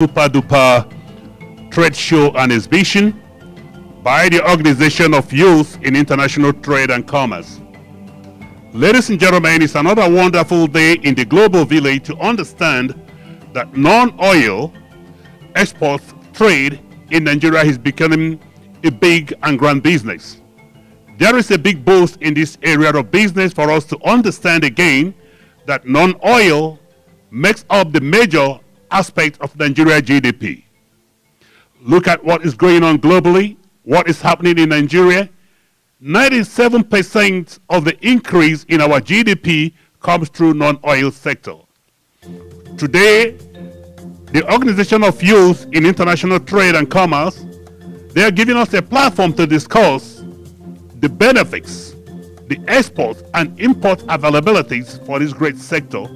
super duper trade show and exhibition by the Organization of Youth in International Trade and Commerce. Ladies and gentlemen, it's another wonderful day in the global village to understand that non-oil exports trade in Nigeria is becoming a big and grand business. There is a big boost in this area of business for us to understand again that non-oil makes up the major aspect of Nigeria GDP. Look at what is going on globally, what is happening in Nigeria. 97% of the increase in our GDP comes through non-oil sector. Today, the Organization of Youth in International Trade and Commerce, they are giving us a platform to discuss the benefits, the export and import availabilities for this great sector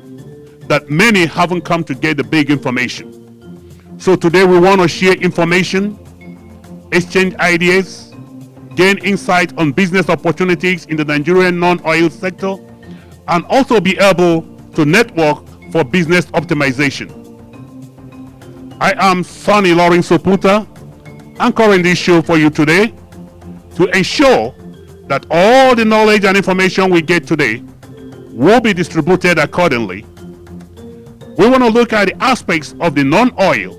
that many haven't come to get the big information. So today we want to share information, exchange ideas, gain insight on business opportunities in the Nigerian non-oil sector, and also be able to network for business optimization. I am Sonny Lawrence Oputa, anchoring this show for you today to ensure that all the knowledge and information we get today will be distributed accordingly. We want to look at the aspects of the non-oil.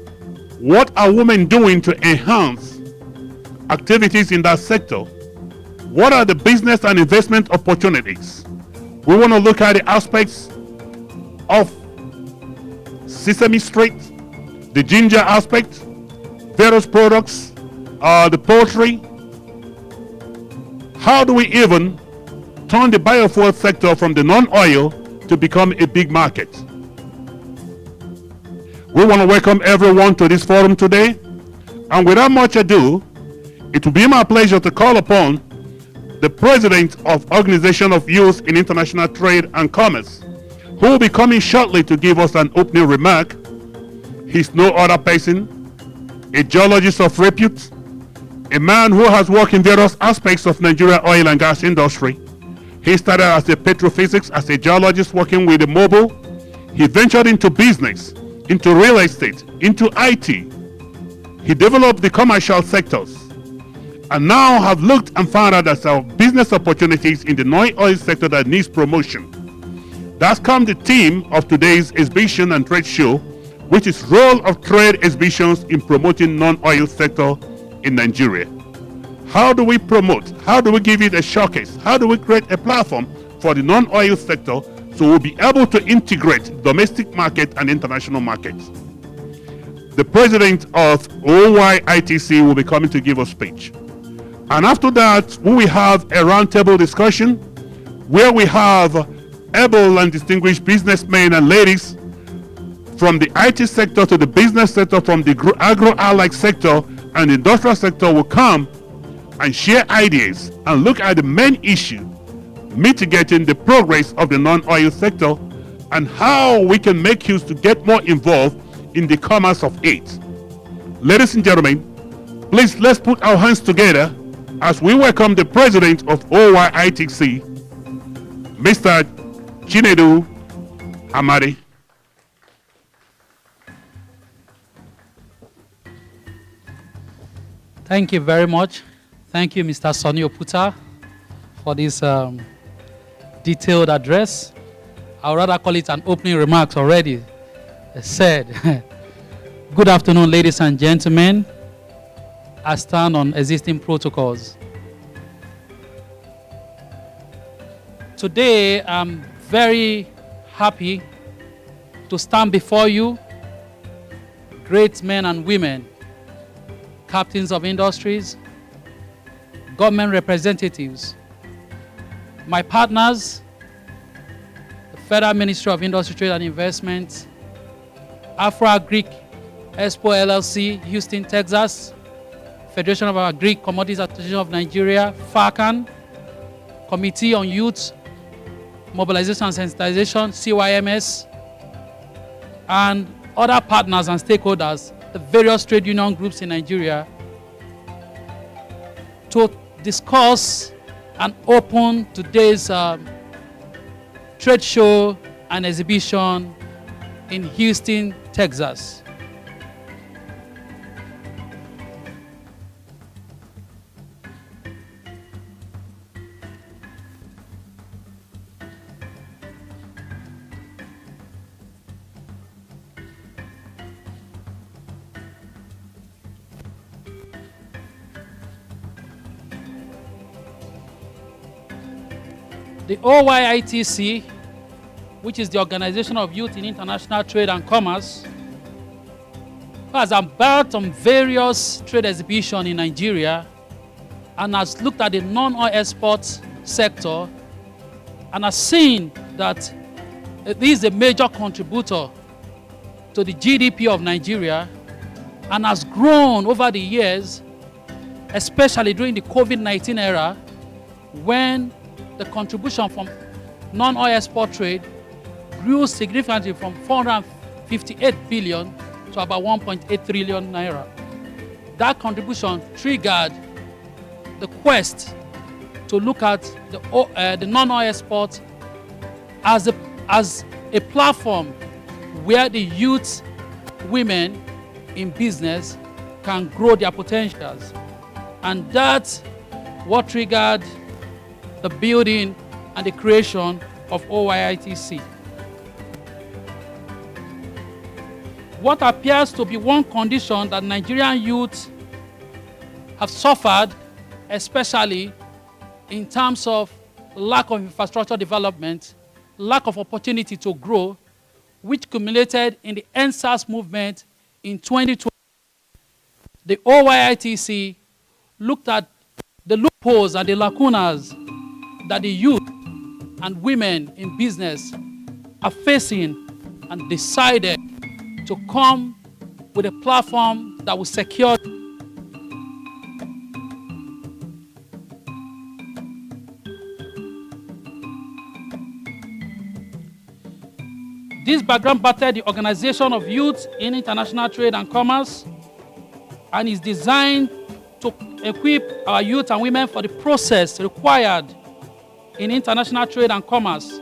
What are women doing to enhance activities in that sector? What are the business and investment opportunities? We want to look at the aspects of Sesame Street, the ginger aspect, various products, the poultry. How do we even turn the biofuel sector from the non-oil to become a big market? We want to welcome everyone to this forum today. And without much ado, it will be my pleasure to call upon the President of Organization of Youth in International Trade and Commerce, who will be coming shortly to give us an opening remark. He's no other person, a geologist of repute, a man who has worked in various aspects of Nigeria oil and gas industry. He started as a petrophysics, as a geologist working with the mobile. He ventured into business, into real estate, into IT. He developed the commercial sectors and now have looked and found out that there are business opportunities in the non-oil sector that needs promotion. That's come the theme of today's exhibition and trade show, which is role of trade exhibitions in promoting non-oil sector in Nigeria. How do we promote? How do we give it a showcase? How do we create a platform for the non-oil sector so we'll be able to integrate domestic market and international markets? The president of OYITC will be coming to give a speech. And after that, we will have a roundtable discussion where we have able and distinguished businessmen and ladies from the IT sector to the business sector, from the agro-allied sector and the industrial sector will come and share ideas and look at the main issue, mitigating the progress of the non-oil sector and how we can make use to get more involved in the commerce of it. Ladies and gentlemen, please let's put our hands together as we welcome the president of OYITC, Mr. Chinedu Amadi. Thank you very much. Thank you, Mr. Sonny Oputa, for this detailed address. I would rather call it an opening remarks already. Said, good afternoon, ladies and gentlemen. I stand on existing protocols. Today, I'm very happy to stand before you, great men and women, captains of industries, government representatives, my partners, the Federal Ministry of Industry, Trade and Investment, Afro-Agric Expo LLC, Houston, Texas, Federation of Agric Commodities Association of Nigeria, FACAN, Committee on Youth Mobilization and Sensitization, CYMS, and other partners and stakeholders, the various trade union groups in Nigeria, to discuss and open today's trade show and exhibition in Houston, Texas. The OYITC, which is the Organization of Youth in International Trade and Commerce, has embarked on various trade exhibitions in Nigeria and has looked at the non-oil export sector and has seen that this is a major contributor to the GDP of Nigeria and has grown over the years, especially during the COVID-19 era, when the contribution from non-oil export trade grew significantly from 458 billion to about 1.8 trillion naira. That contribution triggered the quest to look at the non-oil export as a platform where the youth, women in business can grow their potentials. And that's what triggered the building and the creation of OYITC. What appears to be one condition that Nigerian youth have suffered, especially in terms of lack of infrastructure development, lack of opportunity to grow, which culminated in the EndSARS movement in 2020. The OYITC looked at the loopholes and the lacunas that the youth and women in business are facing and decided to come with a platform that will secure this background battered the Organization of Youth in International Trade and Commerce and is designed to equip our youth and women for the process required in international trade and commerce.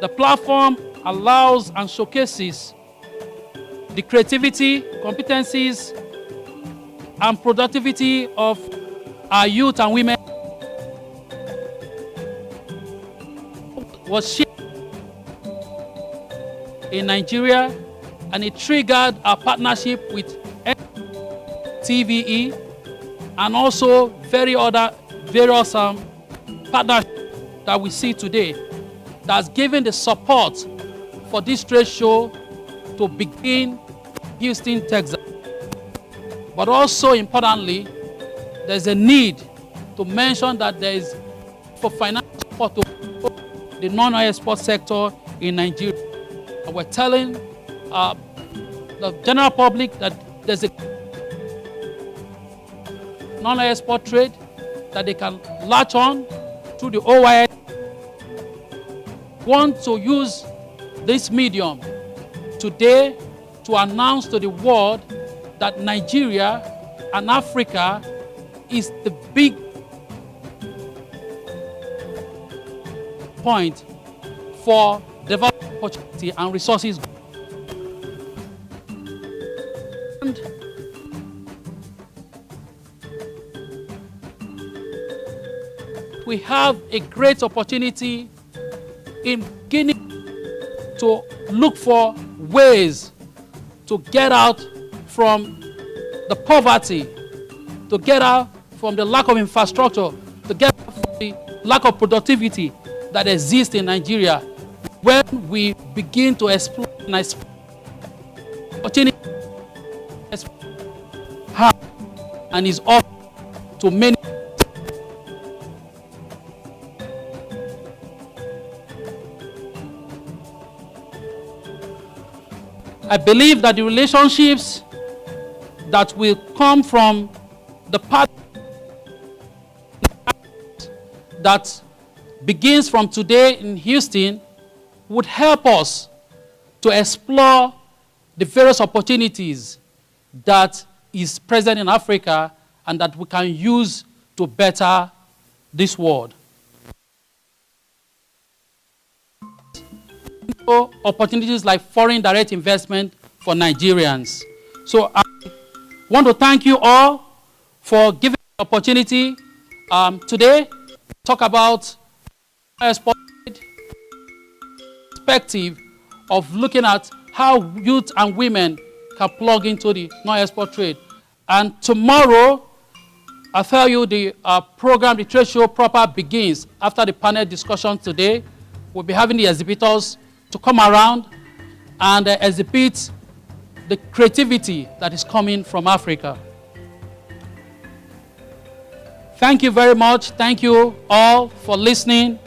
The platform allows and showcases the creativity, competencies, and productivity of our youth and women. Was shared in Nigeria, and it triggered our partnership with TVE and also various partnerships that we see today that's given the support for this trade show to begin Houston, Texas. But also importantly, there's a need to mention that there is for financial support to the non-oil export sector in Nigeria. And we're telling the general public that there's a non-oil export trade that they can latch on through the OYI. Want to use this medium today to announce to the world that Nigeria and Africa is the big point for development opportunity and resources. And we have a great opportunity in beginning to look for ways to get out from the poverty, to get out from the lack of infrastructure, to get out from the lack of productivity that exists in Nigeria. When we begin to explore opportunity, and is offered to many. I believe that the relationships that will come from the part that begins from today in Houston would help us to explore the various opportunities that is present in Africa and that we can use to better this world. Opportunities like foreign direct investment for Nigerians. So I want to thank you all for giving the opportunity today to talk about perspective of looking at how youth and women can plug into the non-export trade. And tomorrow, I tell you, the program, the trade show proper begins after the panel discussion today. We'll be having the exhibitors to come around and exhibit the creativity that is coming from Africa. Thank you very much. Thank you all for listening,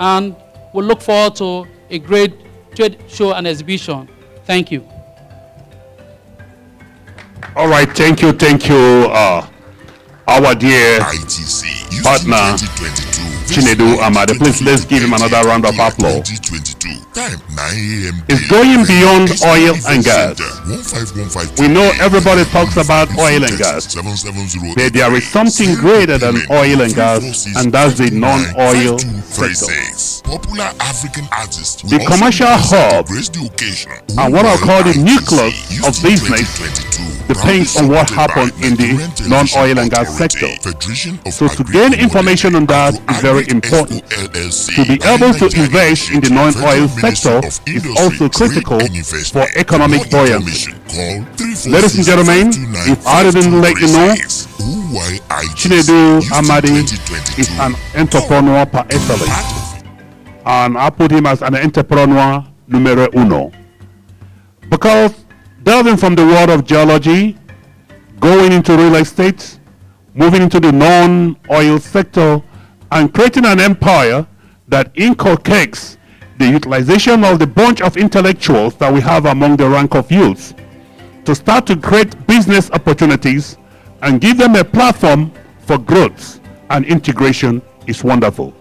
and we'll look forward to a great trade show and exhibition. Thank you. All right, thank you, our dear ITC partner, Chinedu Amadi. Please, let's give him another round of applause. Time 9 a.m. It's going beyond oil and gas. We know everybody talks about oil and gas, but there is something greater than oil and gas, and that's the non-oil sector. Popular African artists, the commercial hub, and what I call the nucleus of business, depends on what happened in the non-oil and gas sector. So to gain information on that is very important. To be able to invest in the non-oil sector is also critical for economic buoyancy. Ladies and gentlemen, if I didn't let you know, Chinedu Amadi is an entrepreneur par excellence, and I put him as an entrepreneur numero uno, because delving from the world of geology, going into real estate, moving into the non-oil sector, and creating an empire that inculcates the utilization of the bunch of intellectuals that we have among the rank of youths to start to create business opportunities and give them a platform for growth and integration is wonderful.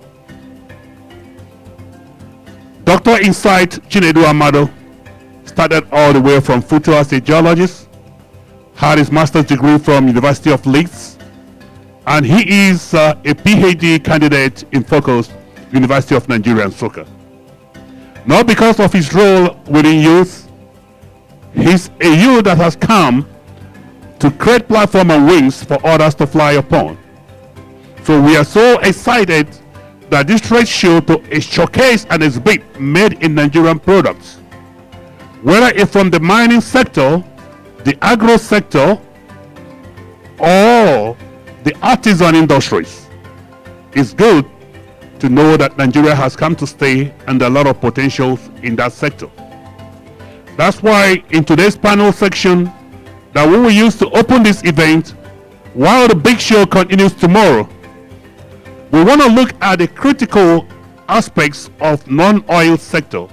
Dr. Insight Chinedu Amadi started all the way from Futo as a geologist, had his master's degree from University of Leeds, and he is a PhD candidate in Focus, University of Nigeria and Soccer. Not because of his role within youth, he's a youth that has come to create platform and wings for others to fly upon. So we are so excited that this trade show to showcase and exhibit made in Nigerian products, whether it's from the mining sector, the agro sector, or the artisan industries. It's good to know that Nigeria has come to stay and there are a lot of potentials in that sector. That's why in today's panel section that we will use to open this event, while the big show continues tomorrow, we want to look at the critical aspects of non-oil sector.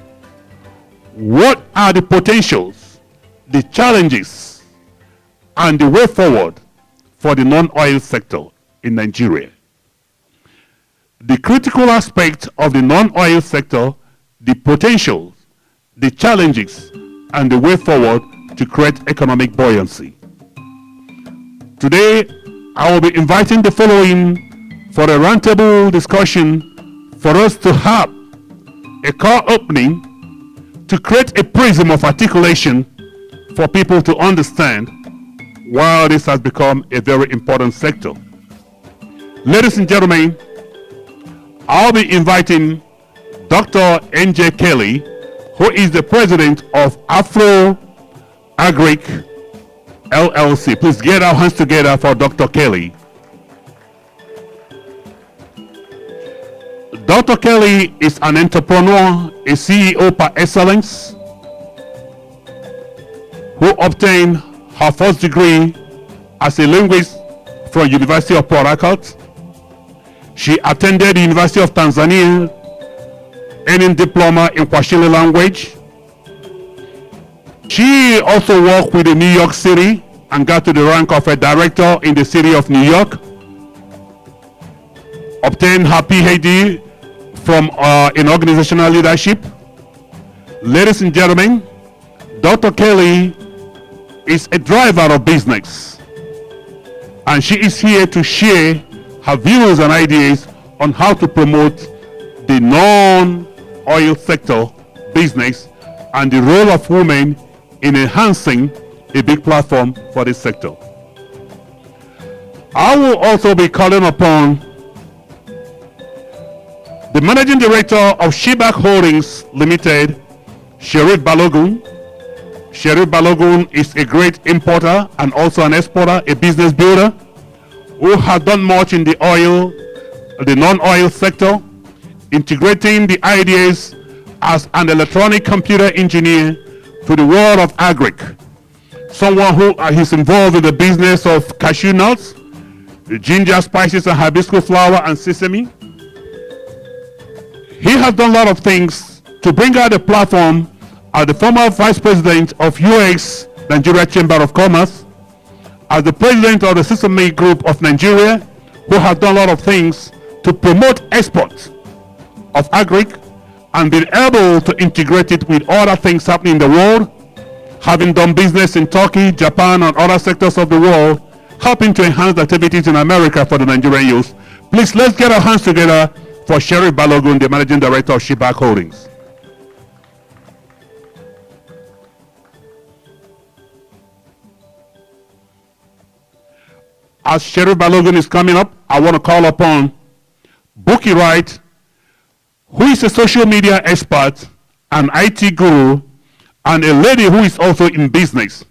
What are the potentials, the challenges, and the way forward for the non-oil sector in Nigeria? The critical aspect of the non-oil sector, the potentials, the challenges, and the way forward to create economic buoyancy. Today, I will be inviting the following for a roundtable discussion for us to have a car opening to create a prism of articulation for people to understand why this has become a very important sector. Ladies and gentlemen, I'll be inviting Dr. N.J. Kelly, who is the president of Afro Agric LLC. Please get our hands together for Dr. Kelly. Dr. Kelly is an entrepreneur, a CEO par excellence, who obtained her first degree as a linguist from University of Port Harcourt. She attended the University of Tanzania, earning diploma in Swahili language. She also worked with the New York City and got to the rank of a director in the city of New York. Obtained her PhD from in organizational leadership. Ladies and gentlemen, Dr. Kelly is a driver of business, and she is here to share her views and ideas on how to promote the non-oil sector business and the role of women in enhancing a big platform for this sector. I will also be calling upon the Managing Director of Shebak Holdings Limited, Sherif Balogun. Sherif Balogun is a great importer and also an exporter, a business builder, who has done much in the non-oil sector, integrating the ideas as an electronic computer engineer to the world of agric. Someone who is involved in the business of cashew nuts, ginger, spices, and hibiscus flower and sesame. He has done a lot of things to bring out a platform as the former vice president of UX Nigeria Chamber of Commerce, as the president of the Sesame Group of Nigeria, who has done a lot of things to promote exports of agric and been able to integrate it with other things happening in the world, having done business in Turkey, Japan, and other sectors of the world, helping to enhance the activities in America for the Nigerian youth. Please, let's get our hands together for Sheriff Balogun, the Managing Director of Shibak Holdings. As Sheriff Balogun is coming up, I want to call upon Bookie Wright, who is a social media expert, an IT guru, and a lady who is also in business.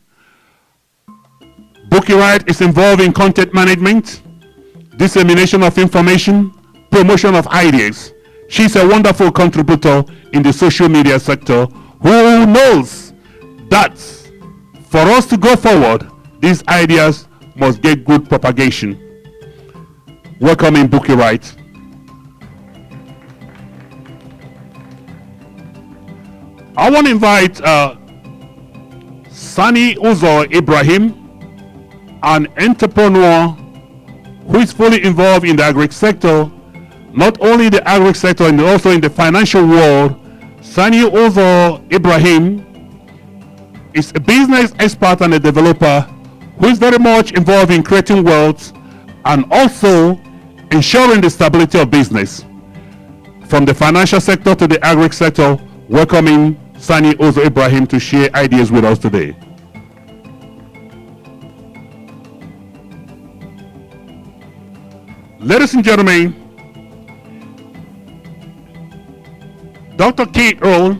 Bookie Wright is involved in content management, dissemination of information, promotion of ideas. She's a wonderful contributor in the social media sector who knows that for us to go forward, these ideas must get good propagation. Welcome in, Bookie Wright. I want to invite Sani Uzo Ibrahim, an entrepreneur who is fully involved in the agri sector, not only the agri sector and also in the financial world. Sani Uzo Ibrahim is a business expert and a developer who is very much involved in creating wealth and also ensuring the stability of business. From the financial sector to the agri sector, welcoming Sani Uzo Ibrahim to share ideas with us today. Ladies and gentlemen, Dr. Kate Earl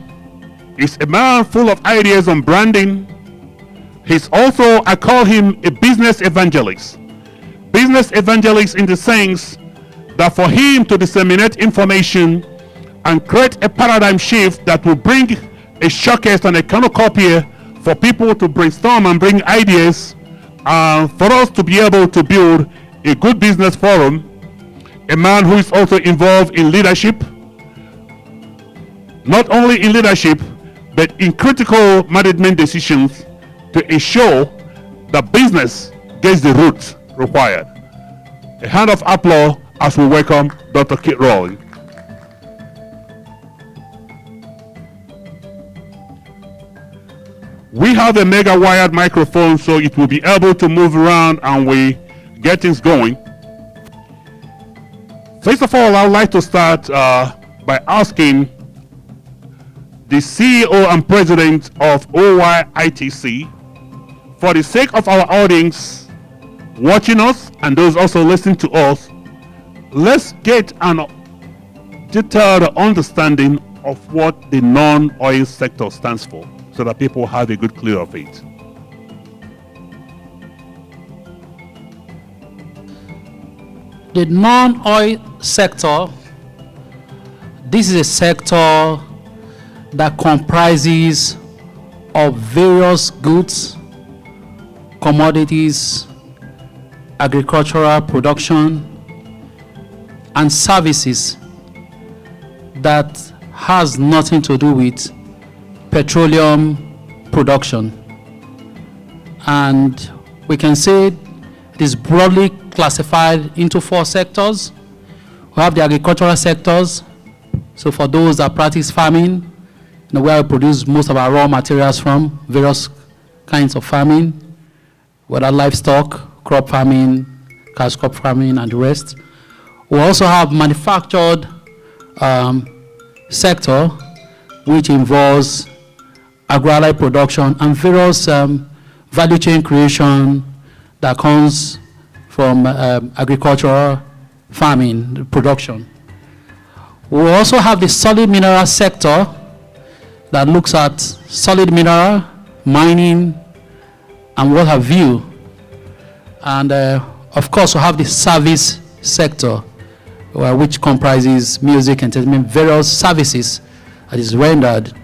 is a man full of ideas on branding. He's also, I call him a business evangelist. Business evangelist in the sense that for him to disseminate information and create a paradigm shift that will bring a showcase and a cornucopia for people to brainstorm and bring ideas, for us to be able to build a good business forum. A man who is also involved in leadership, not only in leadership, but in critical management decisions to ensure that business gets the roots required. A hand of applause as we welcome Dr. Kate Earl. We have a mega wired microphone, so it will be able to move around and we get things going. First of all, I would like to start by asking the CEO and President of OYITC, for the sake of our audience watching us and those also listening to us, let's get an detailed understanding of what the non-oil sector stands for, so that people have a good clue of it. The non-oil sector, this is a sector that comprises of various goods, commodities, agricultural production, and services that has nothing to do with petroleum production. And we can say it is broadly classified into 4 sectors. We have the agricultural sectors, so for those that practice farming, where we produce most of our raw materials from, various kinds of farming, whether livestock, crop farming, cash crop farming, and the rest. We also have manufactured sector, which involves agri-allied production and various value chain creation that comes from agricultural farming production. We also have the solid mineral sector that looks at solid mineral, mining, and what have you. And Of course, we have the service sector, which comprises music, entertainment, various services that is rendered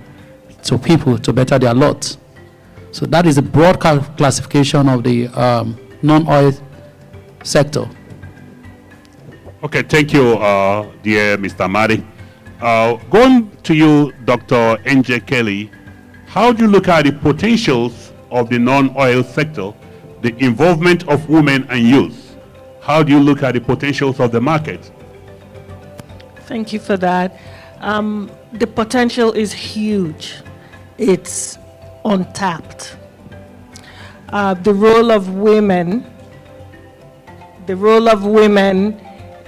to people to better their lot. So that is a broad classification of the non-oil sector. Okay, thank you, dear Mr. Madi. Going to you, Dr. N.J. Kelly, how do you look at the potentials of the non-oil sector, the involvement of women and youth? How do you look at the potentials of the market? Thank you for that. The potential is huge. It's untapped. The role of women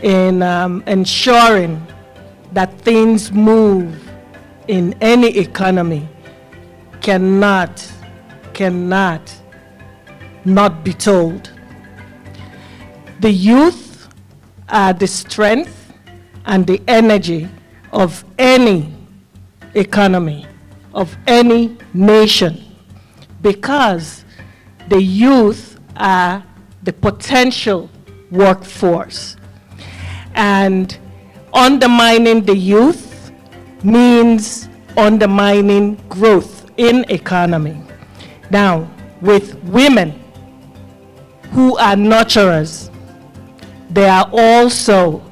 in ensuring that things move in any economy cannot not be told. The youth are the strength and the energy of any economy, of any nation, because the youth are the potential workforce. And undermining the youth means undermining growth in economy. Now, with women who are nurturers, they are also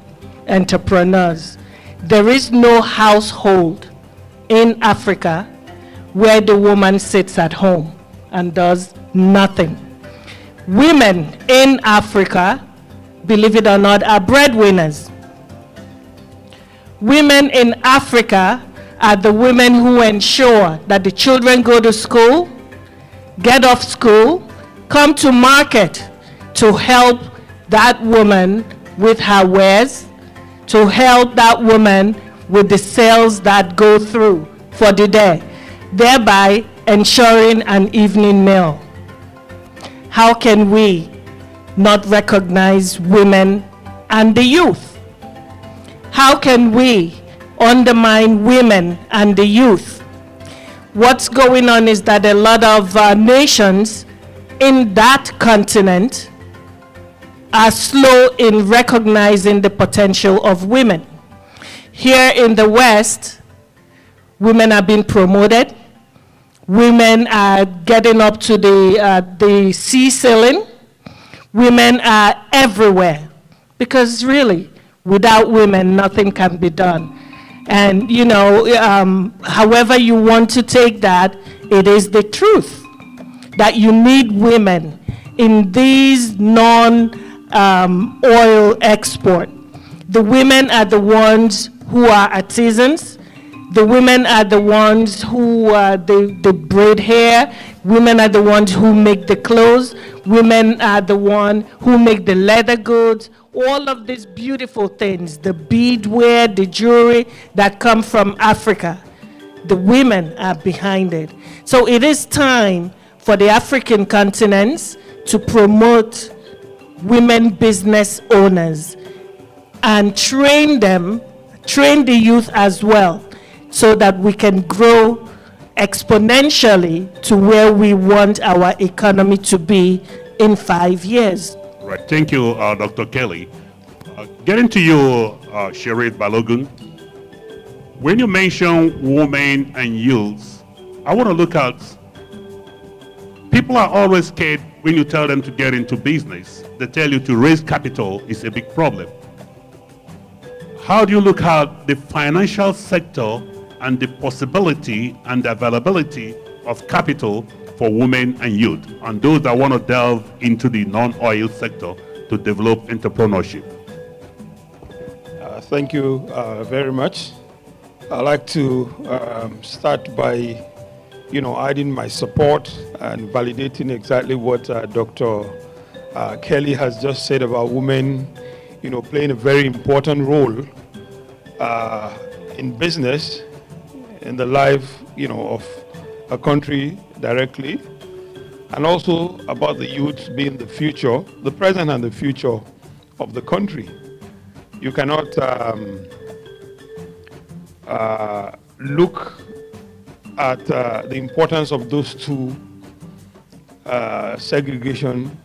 entrepreneurs. There is no household in Africa where the woman sits at home and does nothing. Women in Africa, believe it or not, are breadwinners. Women in Africa are the women who ensure that the children go to school, get off school, come to market to help that woman with her wares, to help that woman with the sales that go through for the day, thereby ensuring an evening meal. How can we not recognize women and the youth? How can we undermine women and the youth? What's going on is that a lot of nations in that continent are slow in recognizing the potential of women. Here in the West, women are being promoted. Women are getting up to the sea ceiling. Women are everywhere, because really, without women, nothing can be done. And you know, however you want to take that, it is the truth that you need women in these non-oil export. The women are the ones who are artisans. The women are the ones who they braid hair. Women are the ones who make the clothes. Women are the ones who make the leather goods. All of these beautiful things, the beadwear, the jewelry that come from Africa, the women are behind it. So it is time for the African continents to promote women business owners and train them, train the youth as well, so that we can grow exponentially to where we want our economy to be in 5 years. Right. Thank you, Dr. Kelly. Getting to you, Sherif Balogun. When you mention women and youth, I want to look at, people are always scared when you tell them to get into business. They tell you to raise capital is a big problem. How do you look at the financial sector and the possibility and the availability of capital for women and youth, and those that want to delve into the non-oil sector to develop entrepreneurship? Thank you very much. I'd like to start by, adding my support and validating exactly what Dr. Kelly has just said about women, playing a very important role in business, in the life, of a country directly, and also about the youth being the future, the present and the future of the country. You cannot look at the importance of those two segregation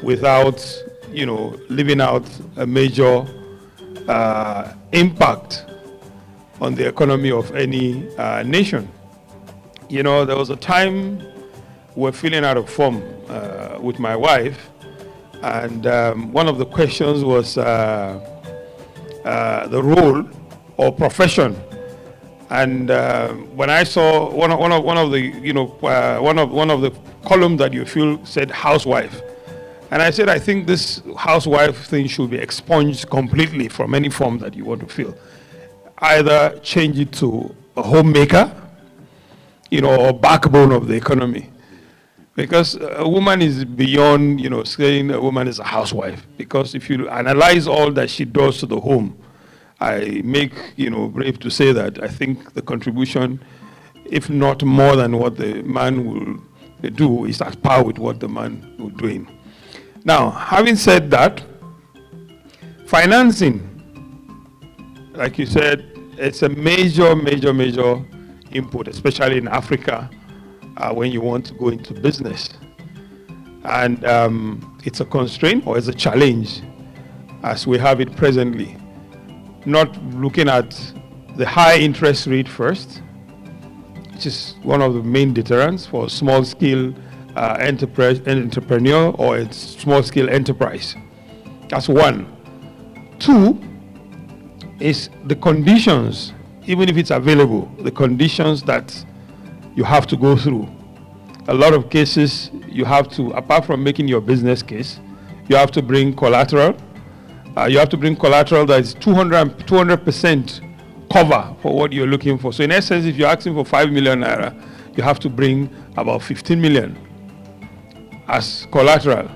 without living out a major impact on the economy of any nation. There was a time we're feeling out of form with my wife, and one of the questions was the role or profession. And when I saw one of the columns that you feel said housewife, and I said, I think this housewife thing should be expunged completely from any form that you want to fill. Either change it to a homemaker, or backbone of the economy. Because a woman is beyond, saying a woman is a housewife. Because if you analyze all that she does to the home, I make, brave to say that I think the contribution, if not more than what the man will do, is at par with what the man will do. Now, having said that, financing, like you said, it's a major input, especially in Africa, when you want to go into business. And it's a constraint or it's a challenge as we have it presently. Not looking at the high interest rate first, which is one of the main deterrents for small-scale entrepreneur or a small-scale enterprise. That's one. Two is the conditions, even if it's available, the conditions that you have to go through. A lot of cases, you have to, apart from making your business case, you have to bring collateral. You have to bring collateral that is 200% cover for what you're looking for. So in essence, if you're asking for 5 million naira, you have to bring about 15 million as collateral.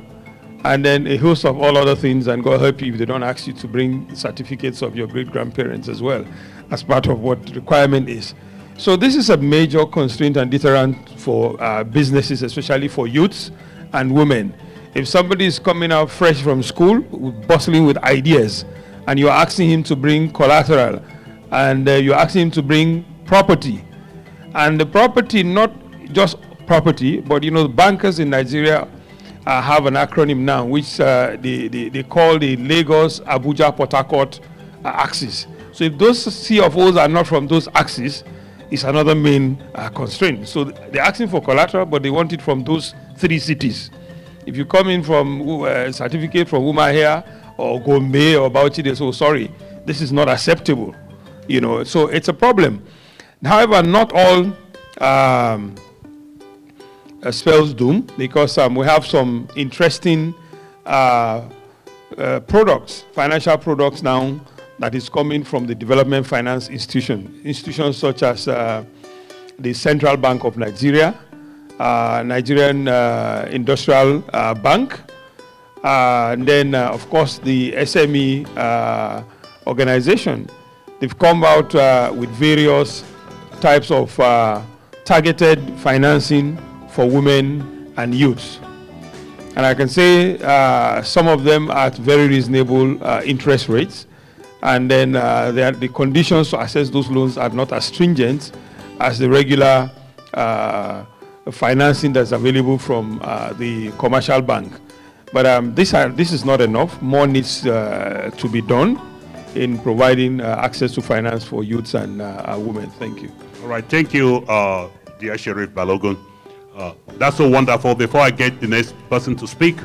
And then a host of all other things, and God help you if they don't ask you to bring certificates of your great-grandparents as well, as part of what the requirement is. So this is a major constraint and deterrent for businesses, especially for youths and women. If somebody is coming out fresh from school, bustling with ideas, and you're asking him to bring collateral, and you're asking him to bring property, and the property, not just property, but the bankers in Nigeria have an acronym now, which they call the Lagos, Abuja, Port Harcourt axis. So if those CFOs are not from those axes, it's another main constraint. So they're asking for collateral, but they want it from those 3 cities. If you come in from a certificate from Umuahia or Gombe or Bauchi, they say, oh, sorry, this is not acceptable. So it's a problem. However, not all spells doom, because we have some interesting products, financial products now, that is coming from the development finance institutions such as the Central Bank of Nigeria, Nigerian Industrial Bank, and then of course the SME organization. They've come out with various types of targeted financing for women and youths. And I can say some of them are at very reasonable interest rates. And then the conditions to access those loans are not as stringent as the regular financing that's available from the commercial bank. But this is not enough. More needs to be done in providing access to finance for youths and women. Thank you. All right, thank you, dear Sheriff Balogun. That's so wonderful. Before I get the next person to speak,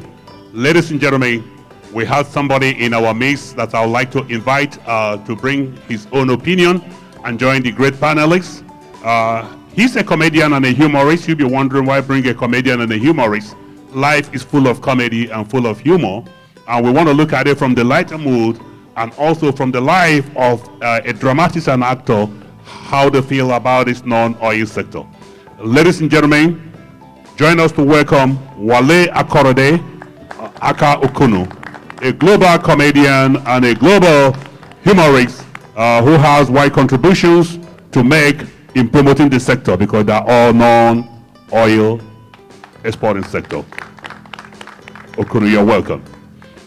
ladies and gentlemen, we have somebody in our midst that I would like to invite to bring his own opinion and join the great panelists. He's a comedian and a humorist. You'll be wondering why bring a comedian and a humorist. Life is full of comedy and full of humor, and we want to look at it from the lighter mood and also from the life of a dramatist and actor, how they feel about this non-oil sector. Ladies and gentlemen, join us to welcome Wale Akorede Aka Okunu, a global comedian and a global humorist who has wide contributions to make in promoting the sector, because they are all non-oil exporting sector. Okunu, you're welcome.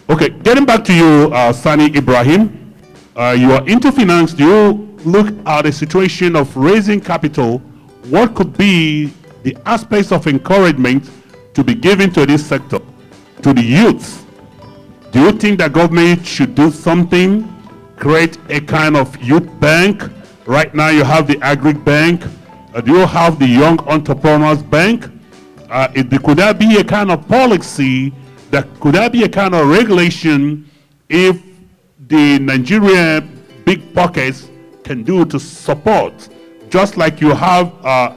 Okay, getting back to you, Sani Ibrahim, you are into finance. Do you look at the situation of raising capital? What could be the aspects of encouragement to be given to this sector, to the youth, Do you think the government should do something, create a kind of youth bank? Right now you have the Agri Bank. Do you have the Young Entrepreneurs Bank? Could that be a kind of policy, could that be a kind of regulation if the Nigeria big pockets can do to support? Just like you have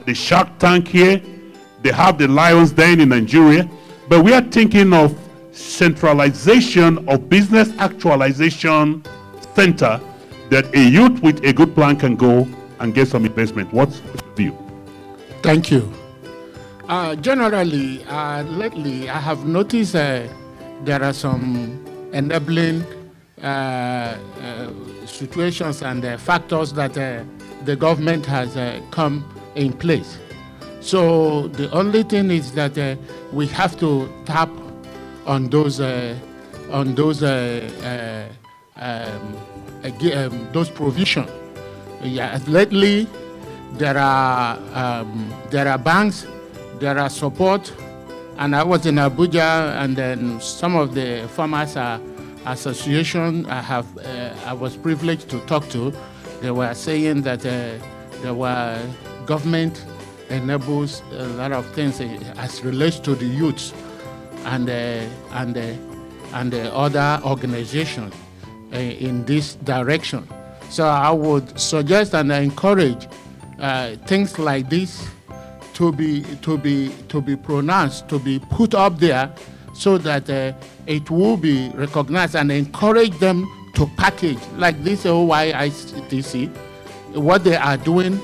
the Shark Tank here, they have the Lions Den in Nigeria, but we are thinking of centralization of business actualization center that a youth with a good plan can go and get some investment. What's your view? Thank you. Generally, lately, I have noticed there are some enabling situations and factors that the government has come in place. So the only thing is that we have to tap on those provisions. Yeah, lately there are banks, there are support, and I was in Abuja, and then some of the farmers association I was privileged to talk to. They were saying that there were government enables a lot of things as relates to the youths and the other organizations in this direction. So I would suggest and encourage things like this to be pronounced, to be put up there, so that it will be recognized, and encourage them to package like this OYICTC. What they are doing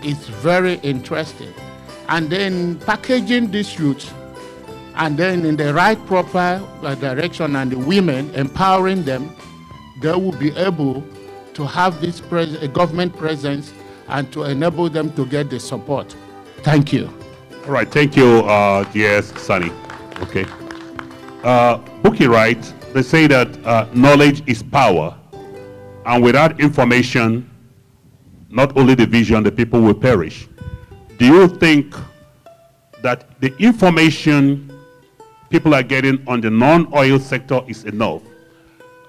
is very interesting, and then packaging these youths, and then in the right proper direction, and the women, empowering them, they will be able to have this government presence and to enable them to get the support. Thank you. All right, thank you, yes, Sunny. Okay. Bookie writes, they say that knowledge is power, and without information, not only the vision, the people will perish. Do you think that the information people are getting on the non-oil sector is enough?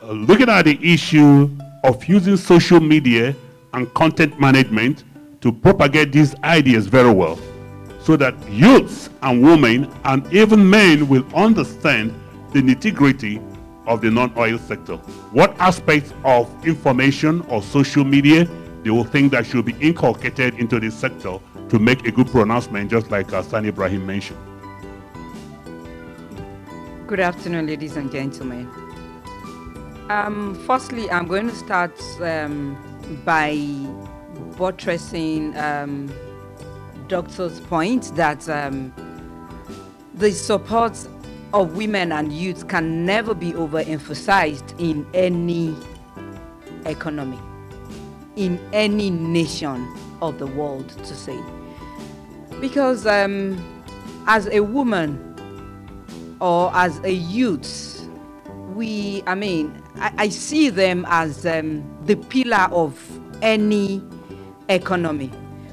Looking at the issue of using social media and content management to propagate these ideas very well, so that youths and women and even men will understand the nitty-gritty of the non-oil sector. What aspects of information or social media they will think that should be inculcated into this sector to make a good pronouncement, just like Sani Ibrahim mentioned? Good afternoon, ladies and gentlemen. Firstly, I'm going to start by buttressing Doctor's point that the support of women and youth can never be overemphasized in any economy, in any nation of the world, to say. Because as a woman or as a youth, I see them as the pillar of any economy.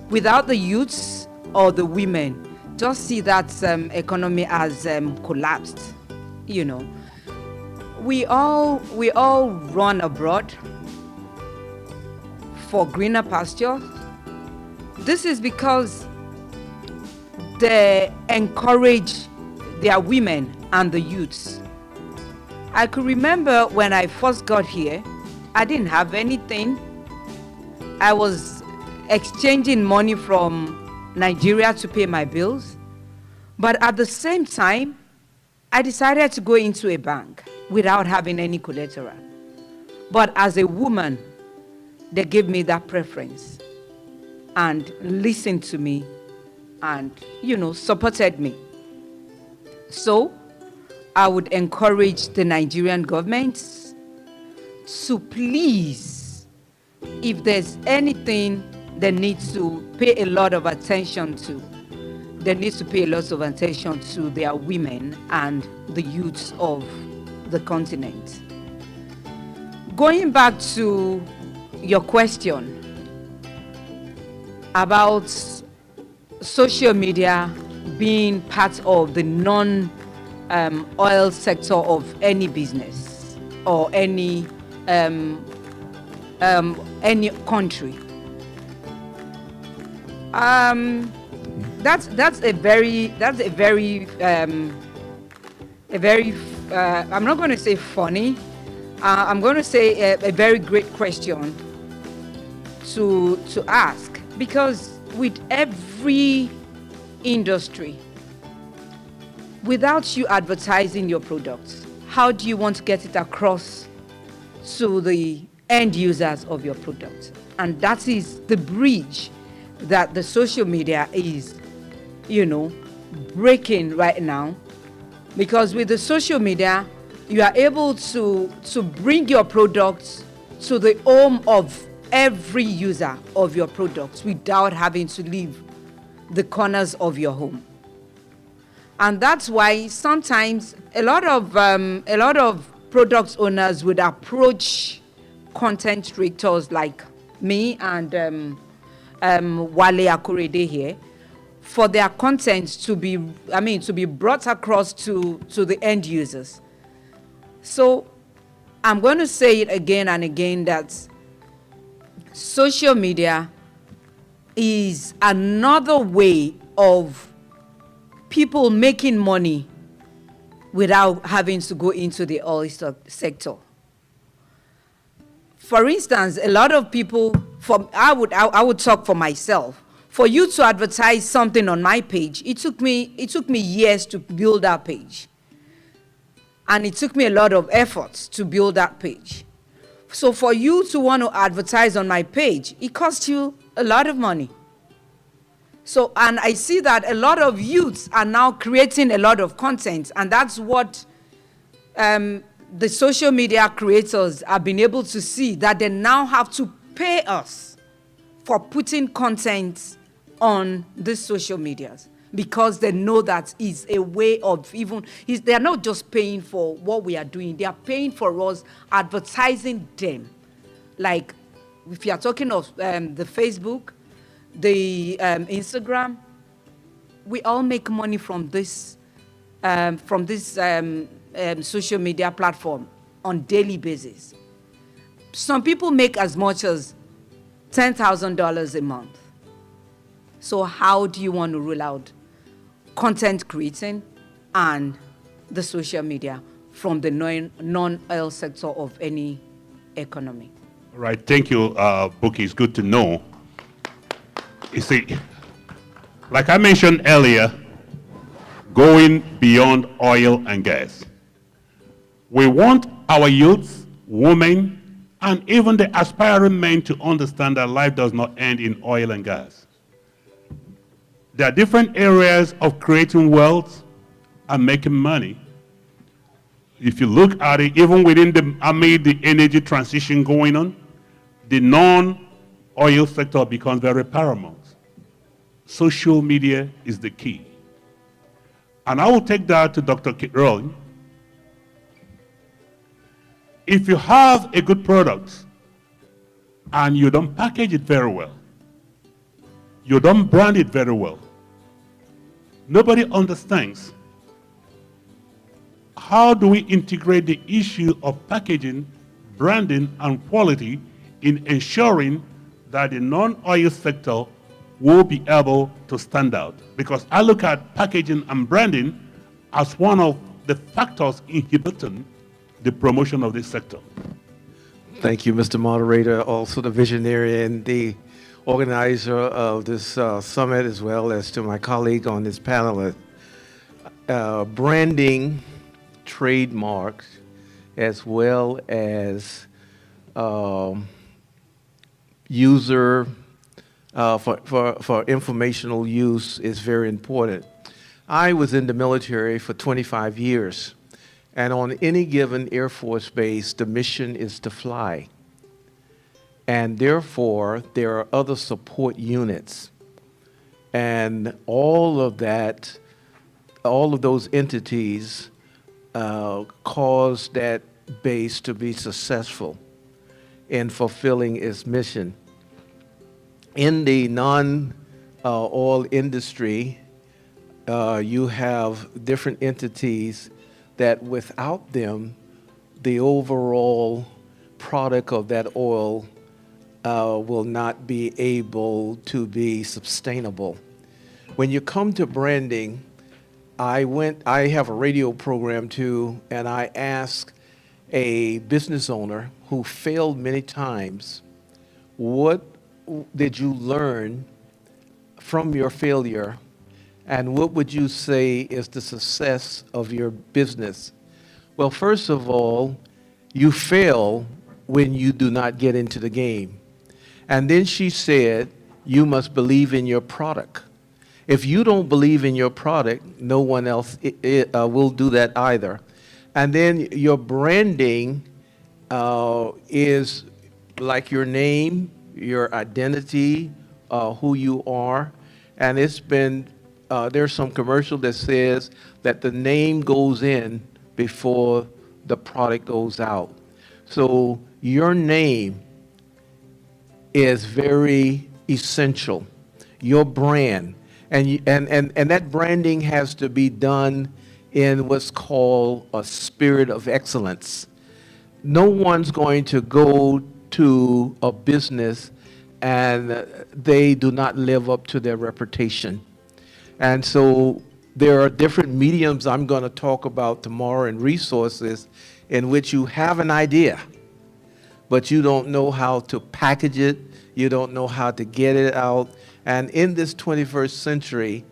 Without the youths or the women, just see that economy as collapsed. You know, we all run abroad for greener pasture. This is because they encourage their women and the youths. I could remember when I first got here, I didn't have anything. I was exchanging money from Nigeria to pay my bills. But at the same time, I decided to go into a bank without having any collateral. But as a woman, they gave me that preference and listened to me and, supported me. So I would encourage the Nigerian government to please, if there's anything they need to pay a lot of attention to, they need to pay a lot of attention to their women and the youths of the continent. Going back to your question about social media being part of the non-oil sector of any business. or any country. That's a very I'm not going to say funny. I'm going to say a very great question to ask, because with every industry, without you advertising your products, how do you want to get it across to the end users of your product? And that is the bridge that the social media is, breaking right now. Because with the social media, you are able to bring your products to the home of every user of your products without having to leave the corners of your home. And that's why sometimes a lot of product owners would approach content creators like me and Wale Akorede here, for their content to be brought across to the end users. So I'm going to say it again and again that social media is another way of people making money without having to go into the oil sector. For instance, a lot of people, I would talk for myself. For you to advertise something on my page, it took me years to build that page. And it took me a lot of effort to build that page. So for you to want to advertise on my page, it costs you a lot of money. So, and I see that a lot of youths are now creating a lot of content, and that's what the social media creators have been able to see, that they now have to pay us for putting content on the social medias, because they know that is a way of they are not just paying for what we are doing, they are paying for us advertising them. Like if you are talking of the Facebook, the Instagram, we all make money from this social media platform on daily basis. Some people make as much as $10,000 a month. So how do you want to rule out content creating and the social media from the non-oil sector of any economy? All right, thank you, Buki. It's good to know. You see, like I mentioned earlier, going beyond oil and gas. We want our youths, women, and even the aspiring men to understand that life does not end in oil and gas. There are different areas of creating wealth and making money. If you look at it, even within the energy transition going on, the non-oil sector becomes very paramount. Social media is the key. And I will take that to Dr. Rowling. If you have a good product and you don't package it very well, you don't brand it very well, nobody understands how do we integrate the issue of packaging, branding, and quality in ensuring that the non-oil sector will be able to stand out. Because I look at packaging and branding as one of the factors inhibiting the promotion of this sector. Thank you, Mr. Moderator, also the visionary and the organizer of this summit, as well as to my colleague on this panel. Branding, trademarks, as well as user for informational use is very important. I was in the military for 25 years, and on any given Air Force base, the mission is to fly. And therefore, there are other support units. And all of those entities cause that base to be successful in fulfilling its mission. In the non-oil industry, you have different entities that without them, the overall product of that oil will not be able to be sustainable. When you come to branding, I have a radio program too, and I asked a business owner who failed many times, what did you learn from your failure, and what would you say is the success of your business? Well, first of all, you fail when you do not get into the game. And then she said, you must believe in your product. If you don't believe in your product, no one else will do that either. And then your branding is like your name, your identity, who you are. And it's been, there's some commercial that says that the name goes in before the product goes out. So your name is very essential, your brand. And that branding has to be done in what's called a spirit of excellence. No one's going to go to a business and they do not live up to their reputation. And so there are different mediums I'm going to talk about tomorrow and resources in which you have an idea, but you don't know how to package it, you don't know how to get it out. And in this 21st century,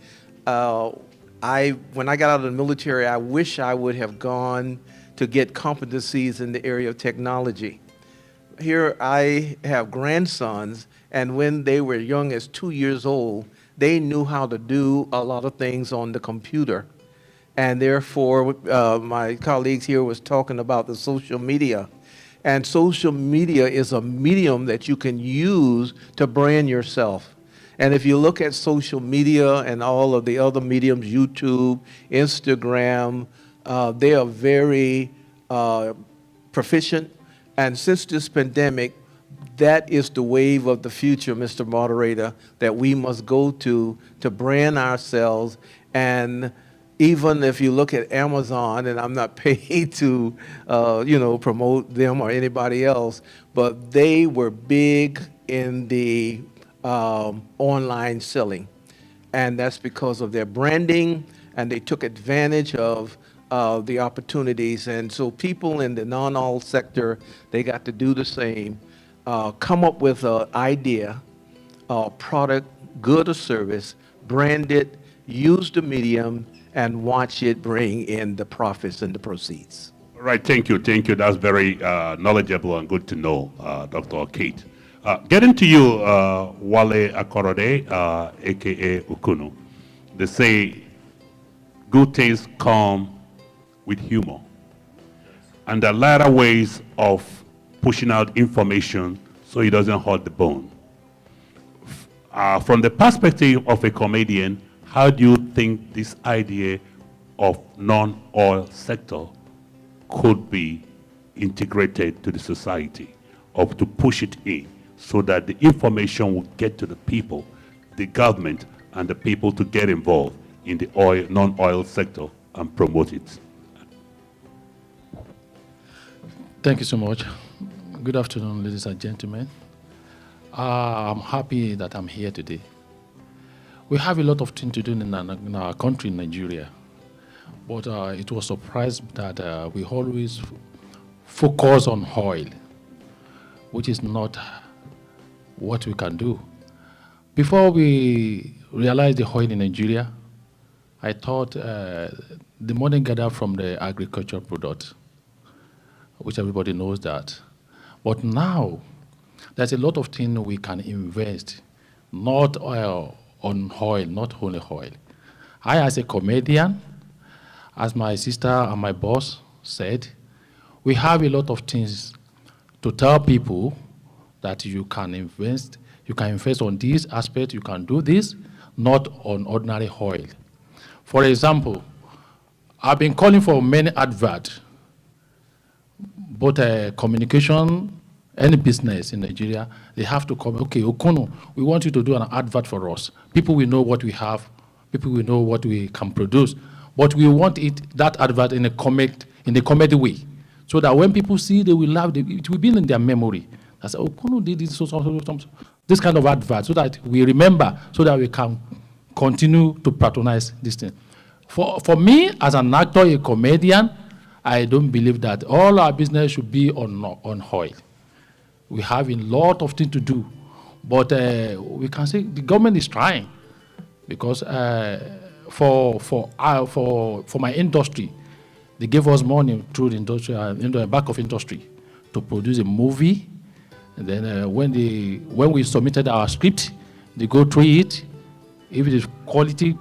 when I got out of the military, I wish I would have gone to get competencies in the area of technology. Here I have grandsons, and when they were young as 2 years old, they knew how to do a lot of things on the computer. And therefore, my colleagues here was talking about the social media. And social media is a medium that you can use to brand yourself. And if you look at social media and all of the other mediums, YouTube, Instagram, they are very proficient. And since this pandemic, that is the wave of the future, Mr. Moderator, that we must go to brand ourselves. And even if you look at Amazon, and I'm not paid to, promote them or anybody else, but they were big in the online selling. And that's because of their branding, and they took advantage of the opportunities. And so people in the non-oil sector, they got to do the same. Come up with an idea, product, good or service, brand it, use the medium, and watch it bring in the profits and the proceeds. All right, thank you. That's very knowledgeable and good to know, Dr. Kate. Getting to you, Wale Akorode, a.k.a. Ukunu. They say good things come with humor. And there are later ways of pushing out information so it doesn't hurt the bone. From the perspective of a comedian, how do you think this idea of non-oil sector could be integrated to the society, or to push it in so that the information will get to the people, the government, and the people to get involved in the non-oil sector and promote it? Thank you so much. Good afternoon, ladies and gentlemen. I'm happy that I'm here today. We have a lot of things to do in our country, Nigeria, but it was surprised that we always focus on oil, which is not what we can do. Before we realized the oil in Nigeria, I thought the money gathered from the agricultural product, which everybody knows that. But now, there's a lot of things we can invest, not on oil, not only oil. I, as a comedian, as my sister and my boss said, we have a lot of things to tell people that you can invest on this aspect, you can do this, not on ordinary oil. For example, I've been calling for many adverts, both communication, any business in Nigeria, they have to come, okay, Okono, we want you to do an advert for us. People will know what we have, people will know what we can produce, but we want that advert in a comedy way, so that when people see, they will laugh. It will be in their memory. I said, Okono did this, this kind of advert, so that we remember, so that we can continue to patronize this thing. For me, as an actor, a comedian, I don't believe that all our business should be on oil. We have a lot of things to do, but we can say the government is trying, because for my industry, they gave us money through the industry, in the back of industry, to produce a movie. And then when we submitted our script, they go through it. If it is quality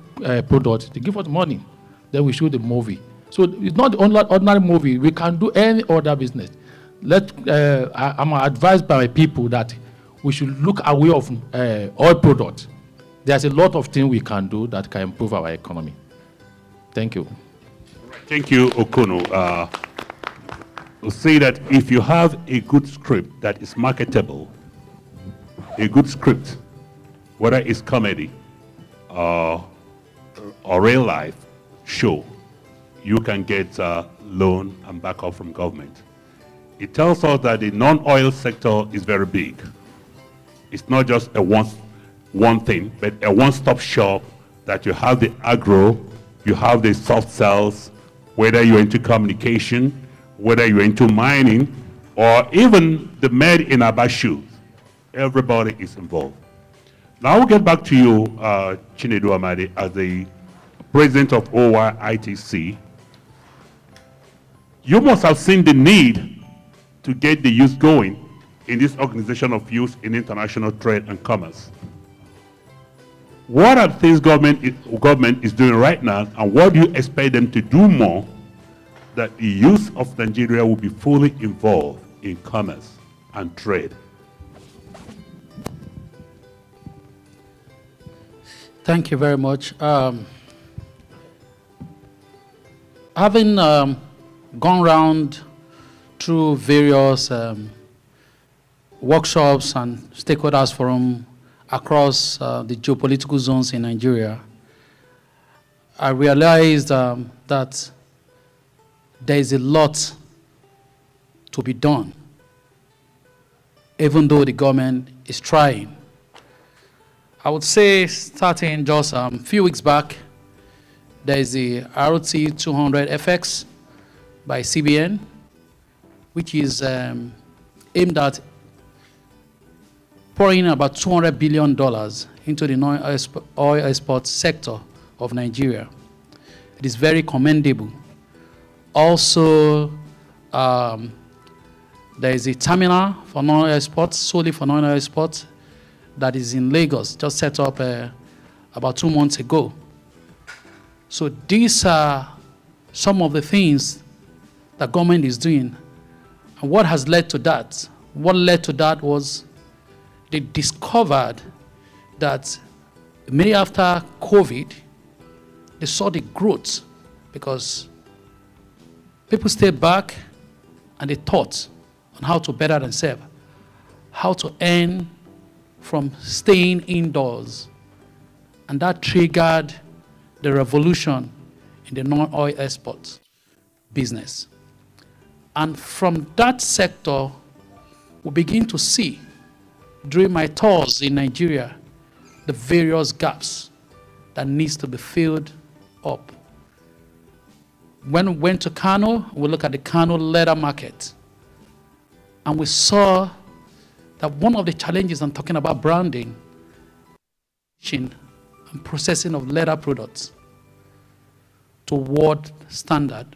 product, they give us money. Then we shoot the movie. So it's not the ordinary movie. We can do any other business. I'm advised by my people that we should look away of oil products. There's a lot of things we can do that can improve our economy. Thank you. Thank you, Okono. We'll say that if you have a good script that is marketable, a good script, whether it's comedy or real life show, you can get loan and backup from government. It tells us that the non-oil sector is very big. It's not just a one thing, but a one-stop shop that you have the agro, you have the soft cells, whether you're into communication, whether you're into mining, or even the made in Aba shoes. Everybody is involved. Now we'll get back to you, Chinedu Amadi, as the president of OYITC. You must have seen the need to get the youth going in this organization of youth in international trade and commerce. What are the things government is doing right now, and what do you expect them to do more that the youth of Nigeria will be fully involved in commerce and trade? Thank you very much. Having gone round through various workshops and stakeholders forum across the geopolitical zones in Nigeria, I realized that there is a lot to be done, even though the government is trying. I would say, starting just a few weeks back, there is the RT200FX by CBN, which is aimed at pouring about $200 billion into the non-oil export sector of Nigeria. It is very commendable. Also, there is a terminal for non-oil exports, solely for non-oil exports, that is in Lagos, just set up about 2 months ago. So these are some of the things that government is doing. And what has led to that? What led to that was they discovered that immediately after COVID, they saw the growth because people stayed back and they thought on how to better themselves, how to earn from staying indoors. And that triggered the revolution in the non-oil export business. And from that sector, we begin to see, during my tours in Nigeria, the various gaps that needs to be filled up. When we went to Kano, we looked at the Kano leather market. And we saw that one of the challenges, I'm talking about branding and processing of leather products to world standard.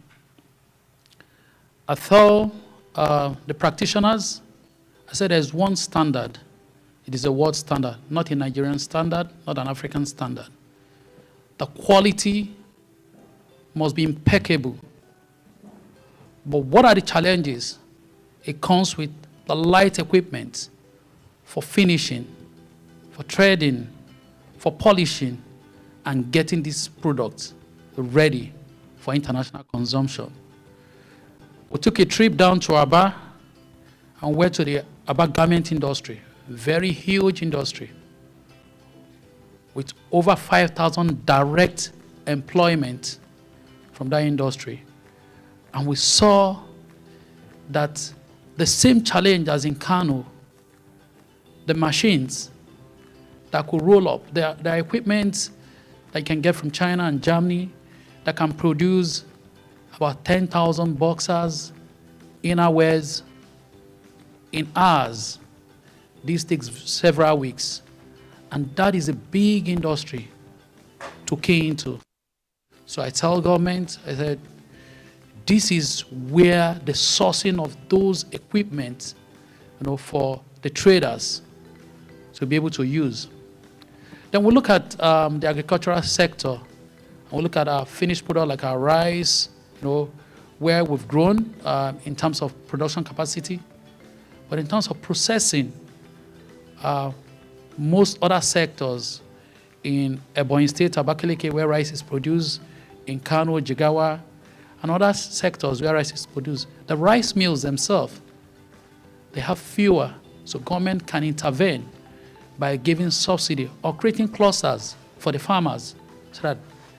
I thought the practitioners, I said there's one standard. It is a world standard, not a Nigerian standard, not an African standard. The quality must be impeccable. But what are the challenges? It comes with the light equipment for finishing, for trading, for polishing, and getting these products ready for international consumption. We took a trip down to Aba and went to the Aba garment industry, very huge industry, with over 5,000 direct employment from that industry. And we saw that the same challenge as in Kano, the machines that could roll up, the equipment that you can get from China and Germany that can produce about 10,000 boxers, innerwears in hours. This takes several weeks. And that is a big industry to key into. So I tell government, I said, this is where the sourcing of those equipment, for the traders to be able to use. Then we look at the agricultural sector. And we look at our finished product like our rice, where we've grown in terms of production capacity. But in terms of processing, most other sectors in Ebonyi State, Abakaliki, where rice is produced, in Kano, Jigawa, and other sectors where rice is produced, the rice mills themselves, they have fewer. So government can intervene by giving subsidy or creating clusters for the farmers so that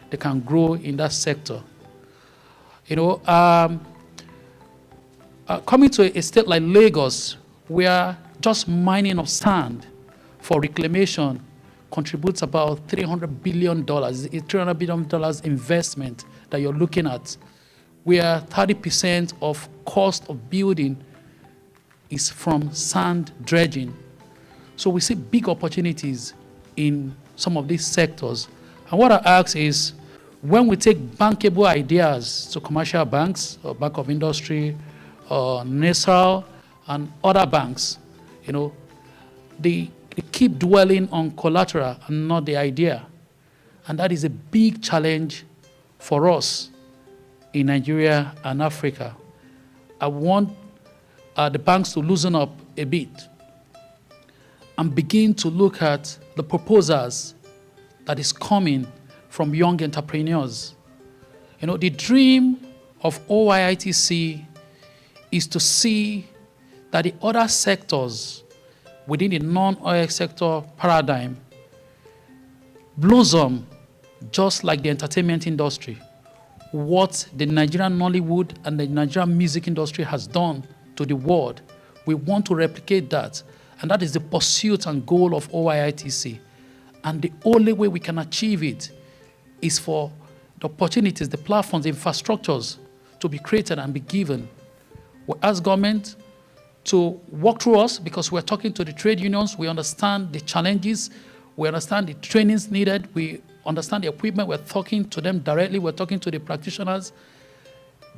they can grow in that sector. Coming to a state like Lagos, where just mining of sand for reclamation contributes about $300 billion. It's $300 billion investment that you're looking at, where 30% of cost of building is from sand dredging. So we see big opportunities in some of these sectors. And what I ask is, when we take bankable ideas to commercial banks, or Bank of Industry, or NESAL, and other banks, they keep dwelling on collateral and not the idea. And that is a big challenge for us in Nigeria and Africa. I want the banks to loosen up a bit and begin to look at the proposals that is coming from young entrepreneurs. The dream of OYITC is to see that the other sectors within the non-oil sector paradigm blossom just like the entertainment industry. What the Nigerian Nollywood and the Nigerian music industry has done to the world, we want to replicate that. And that is the pursuit and goal of OYITC. And the only way we can achieve it is for the opportunities, the platforms, the infrastructures to be created and be given. We ask government to walk through us because we're talking to the trade unions. We understand the challenges. We understand the trainings needed. We understand the equipment. We're talking to them directly. We're talking to the practitioners.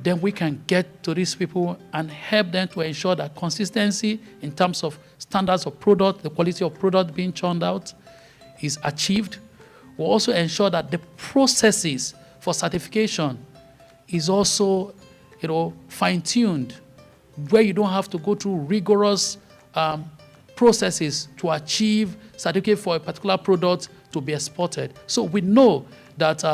Then we can get to these people and help them to ensure that consistency in terms of standards of product, the quality of product being churned out is achieved. We'll also ensure that the processes for certification is also, fine-tuned, where you don't have to go through rigorous processes to achieve certificate for a particular product to be exported. So we know that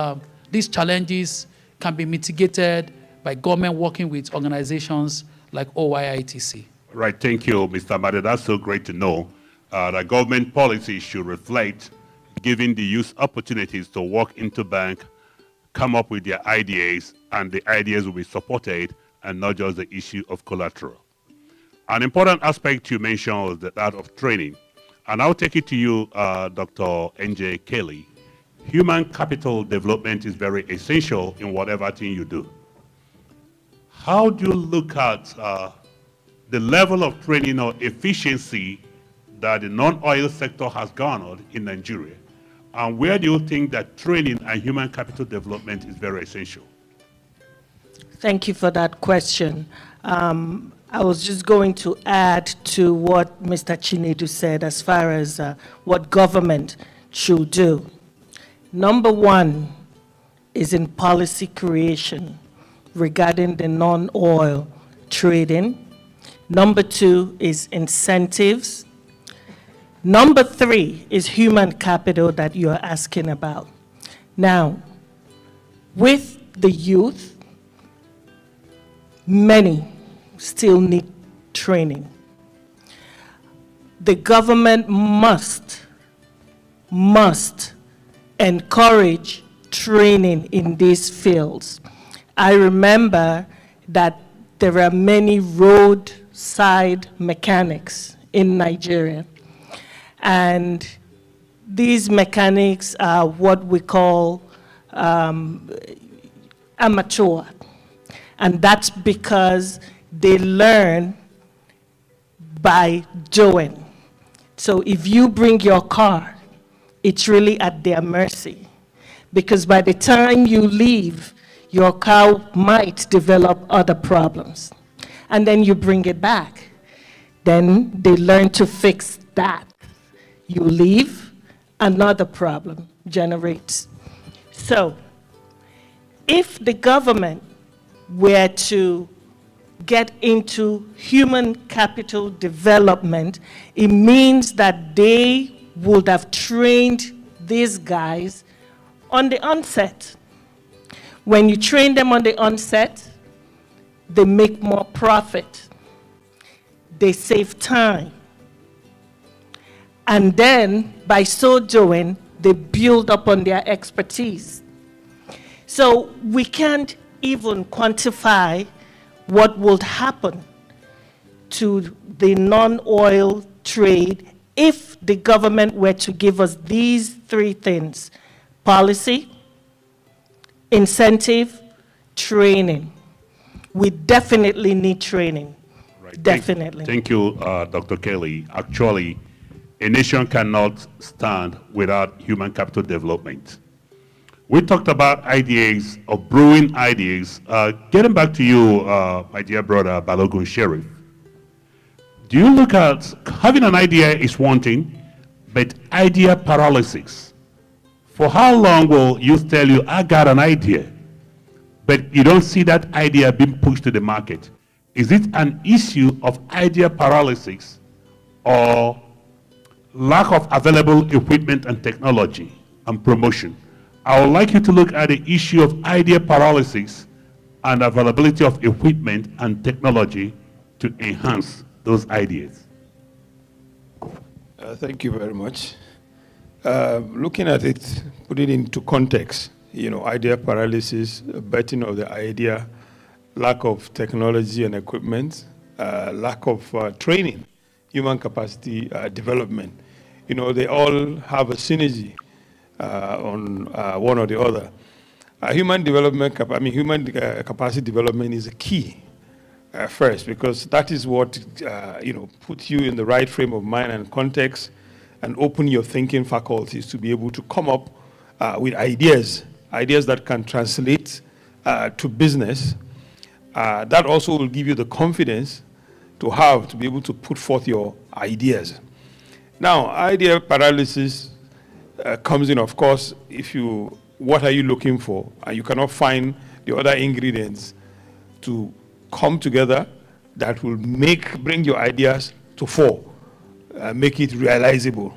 these challenges can be mitigated by government working with organizations like OYITC. Right, thank you, Mr. Made. That's so great to know that government policy should reflect giving the youth opportunities to walk into bank, come up with their ideas, and the ideas will be supported and not just the issue of collateral. An important aspect you mentioned was that of training. And I'll take it to you, Dr. N.J. Kelly. Human capital development is very essential in whatever thing you do. How do you look at the level of training or efficiency that the non-oil sector has garnered in Nigeria? And where do you think that training and human capital development is very essential? Thank you for that question. I was just going to add to what Mr. Chinedu said as far as what government should do. Number one is in policy creation regarding the non-oil trading. Number two is incentives. Number three is human capital that you're asking about. Now, with the youth, many still need training. The government must encourage training in these fields. I remember that there are many roadside mechanics in Nigeria. And these mechanics are what we call amateur. And that's because they learn by doing. So if you bring your car, it's really at their mercy. Because by the time you leave, your car might develop other problems. And then you bring it back. Then they learn to fix that. You leave, another problem generates. So if the government were to get into human capital development, it means that they would have trained these guys on the onset. When you train them on the onset, they make more profit. They save time. And then, by so doing, they build upon their expertise. So we can't even quantify what would happen to the non-oil trade if the government were to give us these three things: policy, incentive, training. We definitely need training. Right. Definitely. Thank you, Dr. Kelly. Actually, a nation cannot stand without human capital development. We talked about ideas, of brewing ideas. Getting back to you, my dear brother Balogun Sheriff, do you look at having an idea is one thing, but idea paralysis? For how long will youth tell you, I got an idea, but you don't see that idea being pushed to the market? Is it an issue of idea paralysis or lack of available equipment and technology and promotion? I would like you to look at the issue of idea paralysis and availability of equipment and technology to enhance those ideas. Thank you very much. Looking at it, put it into context, idea paralysis, betting of the idea, lack of technology and equipment, lack of training, human capacity development. They all have a synergy on one or the other. Human capacity development is a key first, because that is what puts you in the right frame of mind and context and open your thinking faculties to be able to come up with ideas that can translate to business. That also will give you the confidence to be able to put forth your ideas. Now, idea paralysis comes in, of course, what are you looking for? And you cannot find the other ingredients to come together that will bring your ideas to fore, make it realizable.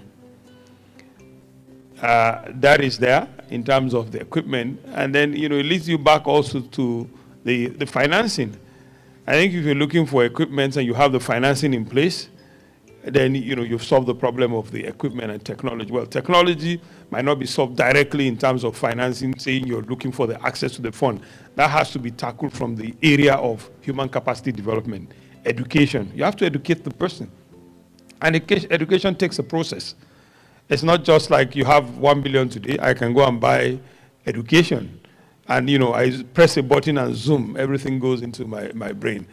That is there in terms of the equipment. And then, it leads you back also to the financing. I think if you're looking for equipment and you have the financing in place, then you've solved the problem of the equipment and technology. Well, technology might not be solved directly in terms of financing, saying you're looking for the access to the fund. That has to be tackled from the area of human capacity development. Education. You have to educate the person. And education takes a process. It's not just like you have 1 billion today, I can go and buy education. And I press a button and zoom, everything goes into my brain.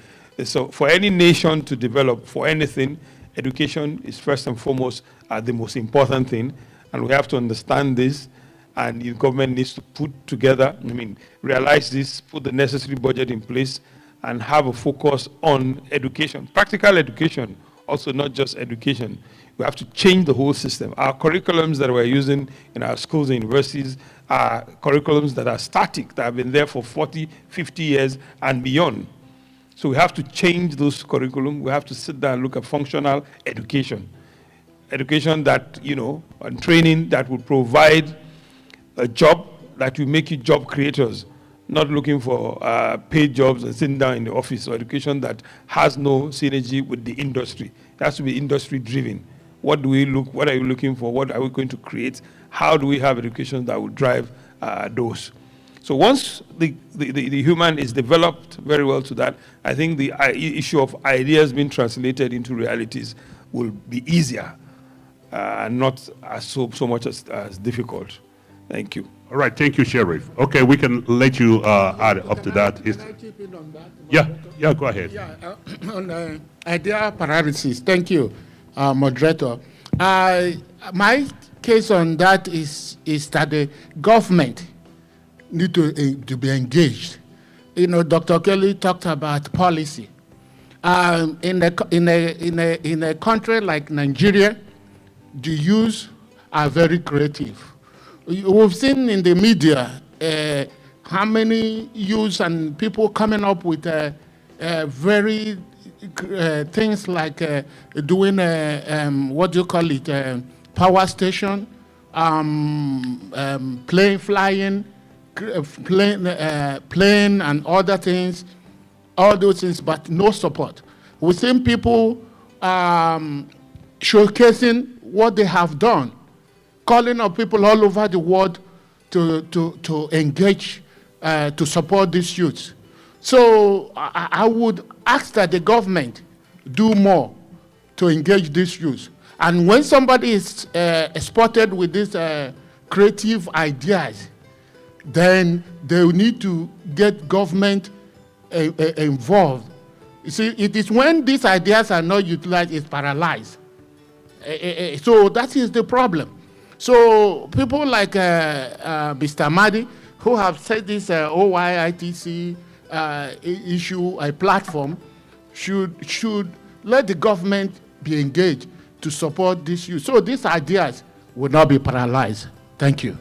So for any nation to develop, for anything, education is first and foremost the most important thing, and we have to understand this, and the government needs to realize this, put the necessary budget in place, and have a focus on education. Practical education, also not just education. We have to change the whole system. Our curriculums that we're using in our schools and universities are curriculums that are static, that have been there for 40, 50 years and beyond. So we have to change those curriculum. We have to sit down and look at functional education. Education that, and training that will provide a job, that will make you job creators, not looking for paid jobs and sitting down in the office, or education that has no synergy with the industry. It has to be industry driven. What are you looking for? What are we going to create? How do we have education that will drive those? So once the human is developed very well to that, I think the issue of ideas being translated into realities will be easier and not as so much as difficult. Thank you. All right, thank you, Sheriff. Okay, we can let you add up to that. Can I chip in on that? Yeah, go ahead. Yeah, on idea paralysis. Thank you, moderator. My case on that is that the government need to be engaged. You know, Dr. Kelly talked about policy. In a country like Nigeria, the youth are very creative. We've seen in the media how many youths and people coming up with very things like doing what do you call it, power station, plane flying, plane and other things, all those things, but no support. We've seen people showcasing what they have done, calling on people all over the world to engage, to support these youths. So I would ask that the government do more to engage these youths. And when somebody is spotted with these creative ideas, then they need to get government involved. You see, it is when these ideas are not utilized, it's paralyzed. So that is the problem. So people like Mr. Madi, who have said this OYITC issue, a platform, should let the government be engaged to support this issue. So these ideas will not be paralyzed. Thank you.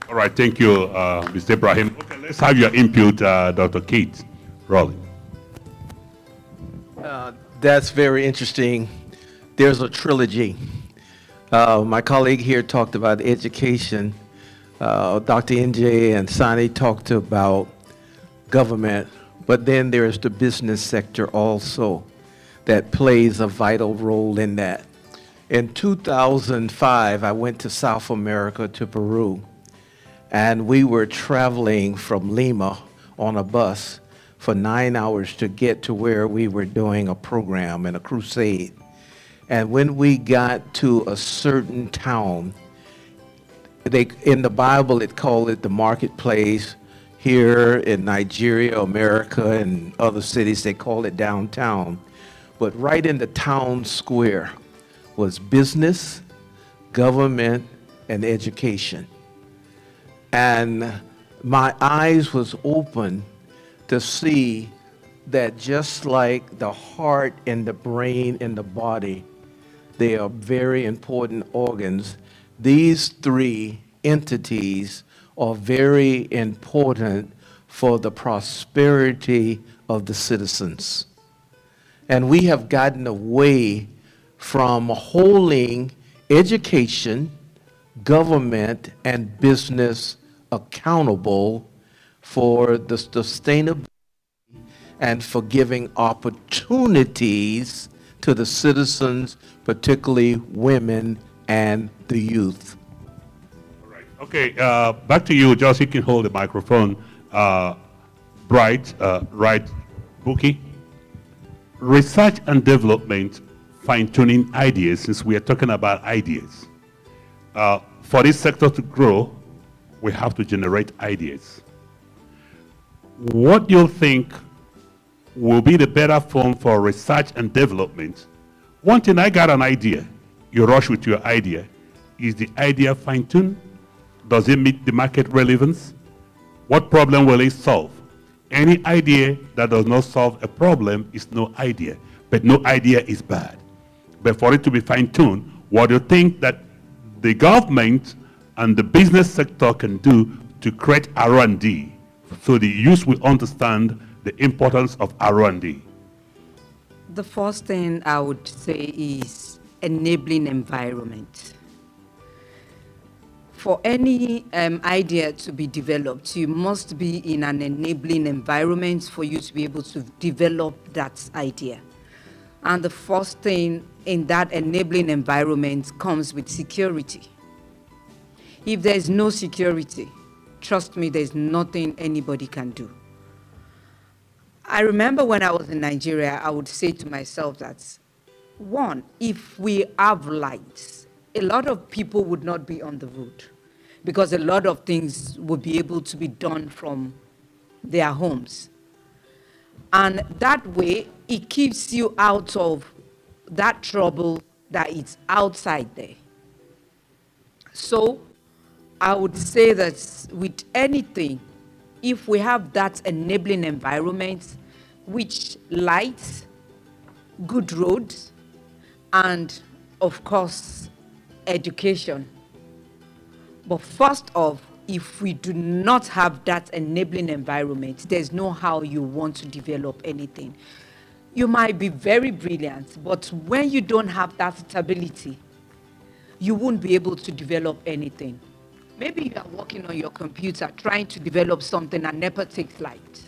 All right, thank you, Mr. Ibrahim. Okay, let's have your input, Dr. Kate Rowling. That's very interesting. There's a trilogy. My colleague here talked about education. Dr. NJ and Sani talked about government, but then there's the business sector also that plays a vital role in that. In 2005, I went to South America, to Peru, and we were traveling from Lima on a bus for 9 hours to get to where we were doing a program and a crusade. And when we got to a certain town, in the Bible it called it the marketplace. Here in Nigeria, America, and other cities, they call it downtown. But right in the town square was business, government, and education. And my eyes was open to see that just like the heart and the brain and the body, they are very important organs. These three entities are very important for the prosperity of the citizens. And we have gotten away from holding education, government, and business accountable for the sustainability and for giving opportunities to the citizens, particularly women and the youth. All right. Okay, back to you, Josh. You can hold the microphone. Right, Buki. Research and development, fine-tuning ideas, since we are talking about ideas. For this sector to grow, we have to generate ideas. What do you think will be the better form for research and development? One thing, I got an idea. You rush with your idea. Is the idea fine-tuned? Does it meet the market relevance? What problem will it solve? Any idea that does not solve a problem is no idea, but no idea is bad. But for it to be fine-tuned, what do you think that the government and the business sector can do to create R&D so the youth will understand the importance of R&D? The first thing I would say is enabling environment. For any idea to be developed, you must be in an enabling environment for you to be able to develop that idea. And the first thing in that enabling environment comes with security. If there is no security, trust me, there's nothing anybody can do. I remember when I was in Nigeria, I would say to myself that, one, if we have lights, a lot of people would not be on the road because a lot of things would be able to be done from their homes. And that way, it keeps you out of that trouble that is outside there. So I would say that with anything, if we have that enabling environment, which lights, good roads, and of course, education. But first off, if we do not have that enabling environment, there's no how you want to develop anything. You might be very brilliant, but when you don't have that stability, you won't be able to develop anything. Maybe you are working on your computer trying to develop something and NEPA takes light.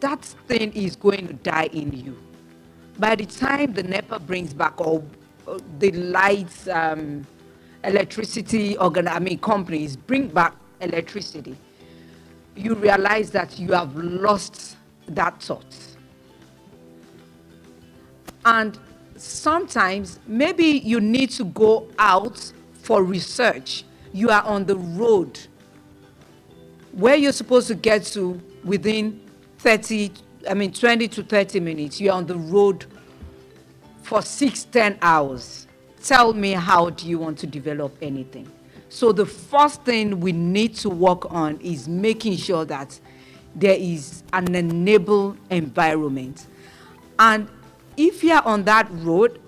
That thing is going to die in you. By the time the NEPA brings back all the lights, electricity companies bring back electricity, you realize that you have lost that thought. And sometimes maybe you need to go out for research. You are on the road where you're supposed to get to within 20 to 30 minutes. You're on the road for 6-10 hours. Tell me, how do you want to develop anything? So the first thing we need to work on is making sure that there is an enable environment. And if you're on that road,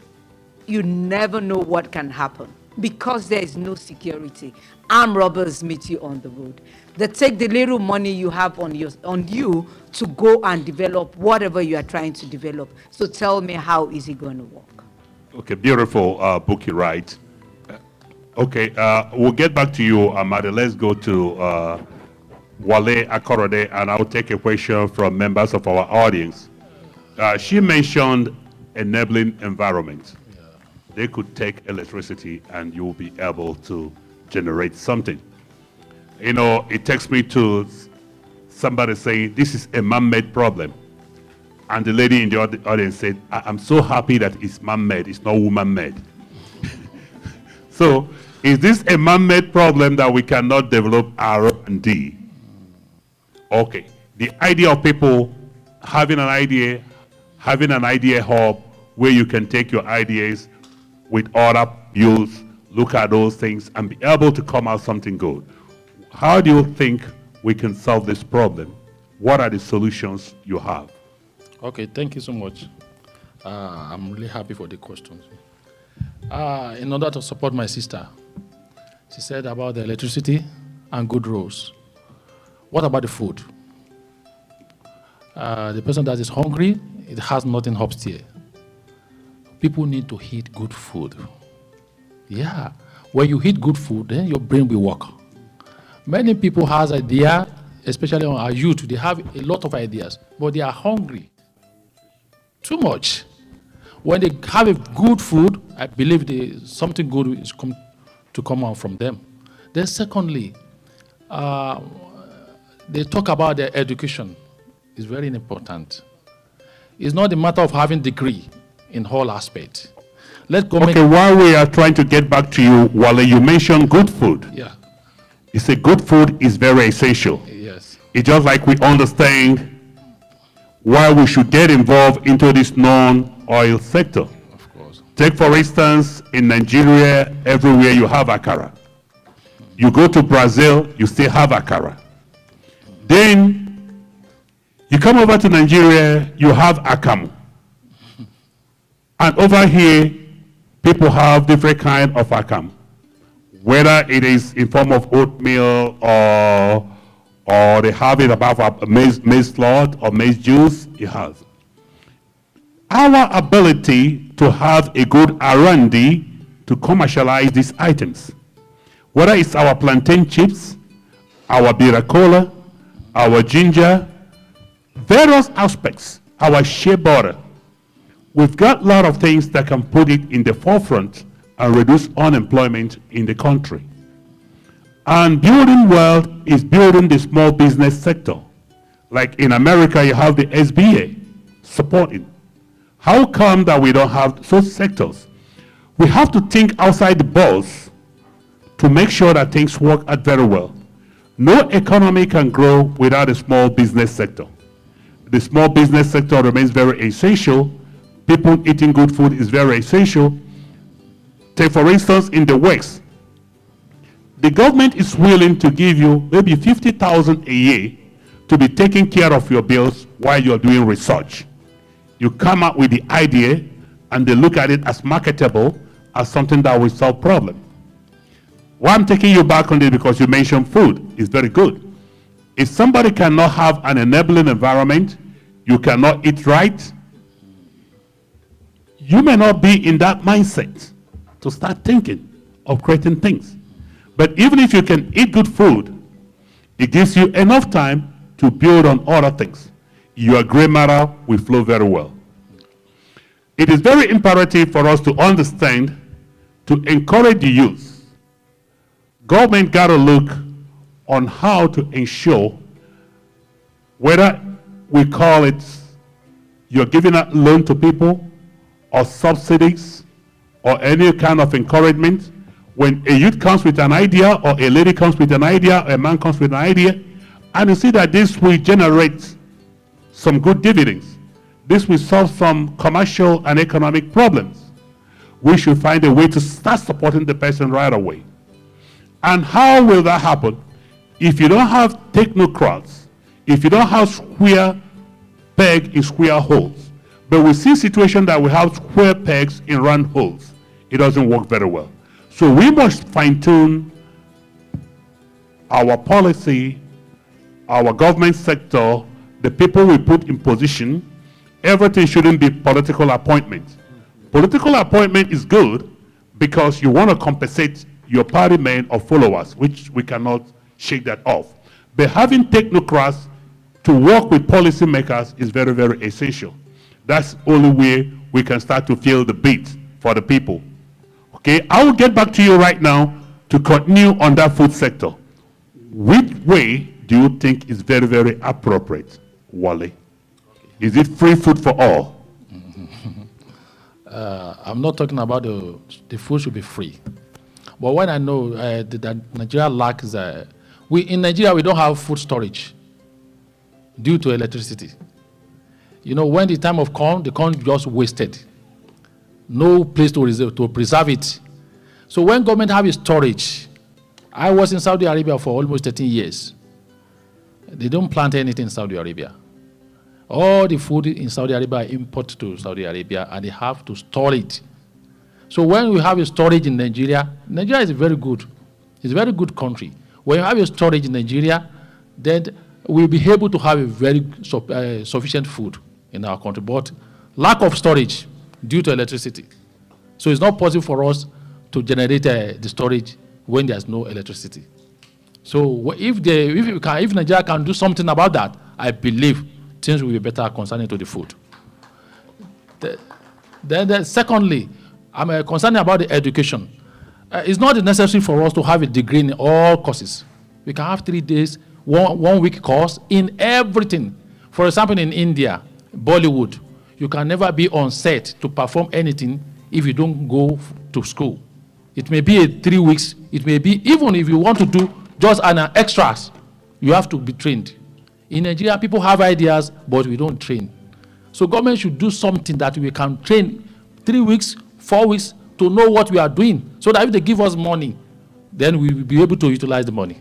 you never know what can happen because there is no security. Armed robbers meet you on the road. They take the little money you have on you to go and develop whatever you are trying to develop. So tell me, how is it going to work? Okay, beautiful, Buki, right? Okay, we'll get back to you, Amade. Let's go to Wale Akorode, and I'll take a question from members of our audience. She mentioned enabling environment. Yeah. They could take electricity and you'll be able to generate something. You know, it takes me to somebody saying this is a man-made problem. And the lady in the audience said, I'm so happy that it's man-made, it's not woman-made. So, is this a man-made problem that we cannot develop R&D? Okay, the idea of people having an idea hub where you can take your ideas with other youth, look at those things, and be able to come out something good. How do you think we can solve this problem? What are the solutions you have? Okay, thank you so much. I'm really happy for the questions. In order to support my sister, she said about the electricity and good roads. What about the food? The person that is hungry, it has nothing upstairs. People need to eat good food. Yeah, when you eat good food, then your brain will work. Many people has idea, especially on our youth, they have a lot of ideas, but they are hungry. Too much. When they have a good food, I believe something good is to come out from them. Then secondly, they talk about their education. It's very important. It's not a matter of having degree in all aspects. Okay, while we are trying to get back to you, Wale, you mentioned good food. Yeah. You say good food is very essential. Yes. It's just like we understand why we should get involved into this non-oil sector. Of course. Take, for instance, in Nigeria, everywhere you have akara. You go to Brazil, you still have akara. Then you come over to Nigeria, you have akamu. And over here, people have different kind of akamu. Whether it is in form of oatmeal or they have it above a maize flour or maize juice, it has. Our ability to have a good R&D to commercialize these items, whether it's our plantain chips, our bitter cola, our ginger, various aspects, our shea butter, we've got a lot of things that can put it in the forefront and reduce unemployment in the country. And building wealth is building the small business sector. Like in America, you have the SBA supporting. How come that we don't have such sectors? We have to think outside the box to make sure that things work out very well. No economy can grow without a small business sector. The small business sector remains very essential. People eating good food is very essential. Take for instance, in the West, the government is willing to give you maybe 50,000 a year to be taking care of your bills while you're doing research. You come up with the idea and they look at it as marketable, as something that will solve problem. Why I'm taking you back on this, because you mentioned food is very good. If somebody cannot have an enabling environment, you cannot eat right, you may not be in that mindset to start thinking of creating things. But even if you can eat good food, it gives you enough time to build on other things. Your gray matter will flow very well. It is very imperative for us to understand, to encourage the youth. Government got to look on how to ensure, whether we call it you're giving a loan to people or subsidies or any kind of encouragement. When a youth comes with an idea, or a lady comes with an idea, or a man comes with an idea, and you see that this will generate some good dividends, this will solve some commercial and economic problems, we should find a way to start supporting the person right away. And how will that happen? If you don't have technocrats, if you don't have square peg in square holes, but we see situation that we have square pegs in round holes, it doesn't work very well. So we must fine-tune our policy, our government sector, the people we put in position. Everything shouldn't be political appointment. Political appointment is good because you want to compensate your party men or followers, which we cannot shake that off. But having technocrats to work with policymakers is very, very essential. That's the only way we can start to feel the beat for the people. Okay, I will get back to you right now to continue on that food sector. Which way do you think is very, very appropriate, Wale? Is it free food for all? I'm not talking about the food should be free. But when I know that Nigeria lacks, in Nigeria we don't have food storage due to electricity. You know, when the time of corn, the corn just wasted. No place to preserve it. So when government have a storage, I was in Saudi Arabia for almost 13 years. They don't plant anything in Saudi Arabia. All the food in Saudi Arabia import to Saudi Arabia, and they have to store it. So when we have a storage in Nigeria, Nigeria is very good. It's a very good country. When you have a storage in Nigeria, then we'll be able to have a very sufficient food in our country. But lack of storage due to electricity. So it's not possible for us to generate the storage when there's no electricity. So if Nigeria can do something about that, I believe things will be better concerning to the food. Then secondly, I'm concerned about the education. It's not necessary for us to have a degree in all courses. We can have 3 days, one week course in everything. For example, in India, Bollywood, you can never be on set to perform anything if you don't go to school. It may be 3 weeks. It may be, even if you want to do just an extras, you have to be trained. In Nigeria, people have ideas, but we don't train. So government should do something that we can train 3 weeks, 4 weeks to know what we are doing, so that if they give us money, then we will be able to utilize the money.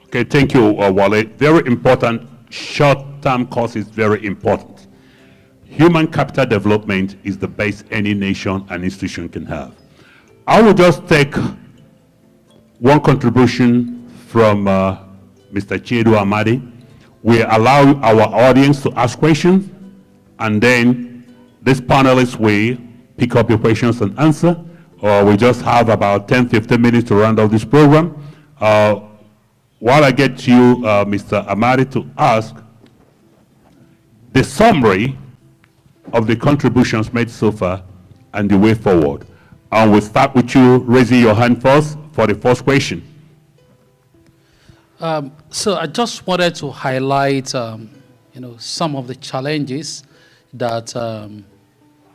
Okay, thank you, Wale. Very important. Short-term course is very important. Human capital development is the base any nation and institution can have. I will just take one contribution from Mr. Chiedu Amadi. We allow our audience to ask questions, and then this panelist will pick up your questions and answer. We just have about 10-15 minutes to round off this program. While I get to you, Mr. Amadi, to ask the summary of the contributions made so far and the way forward. And we'll start with you raising your hand first for the first question. So I just wanted to highlight, some of the challenges that,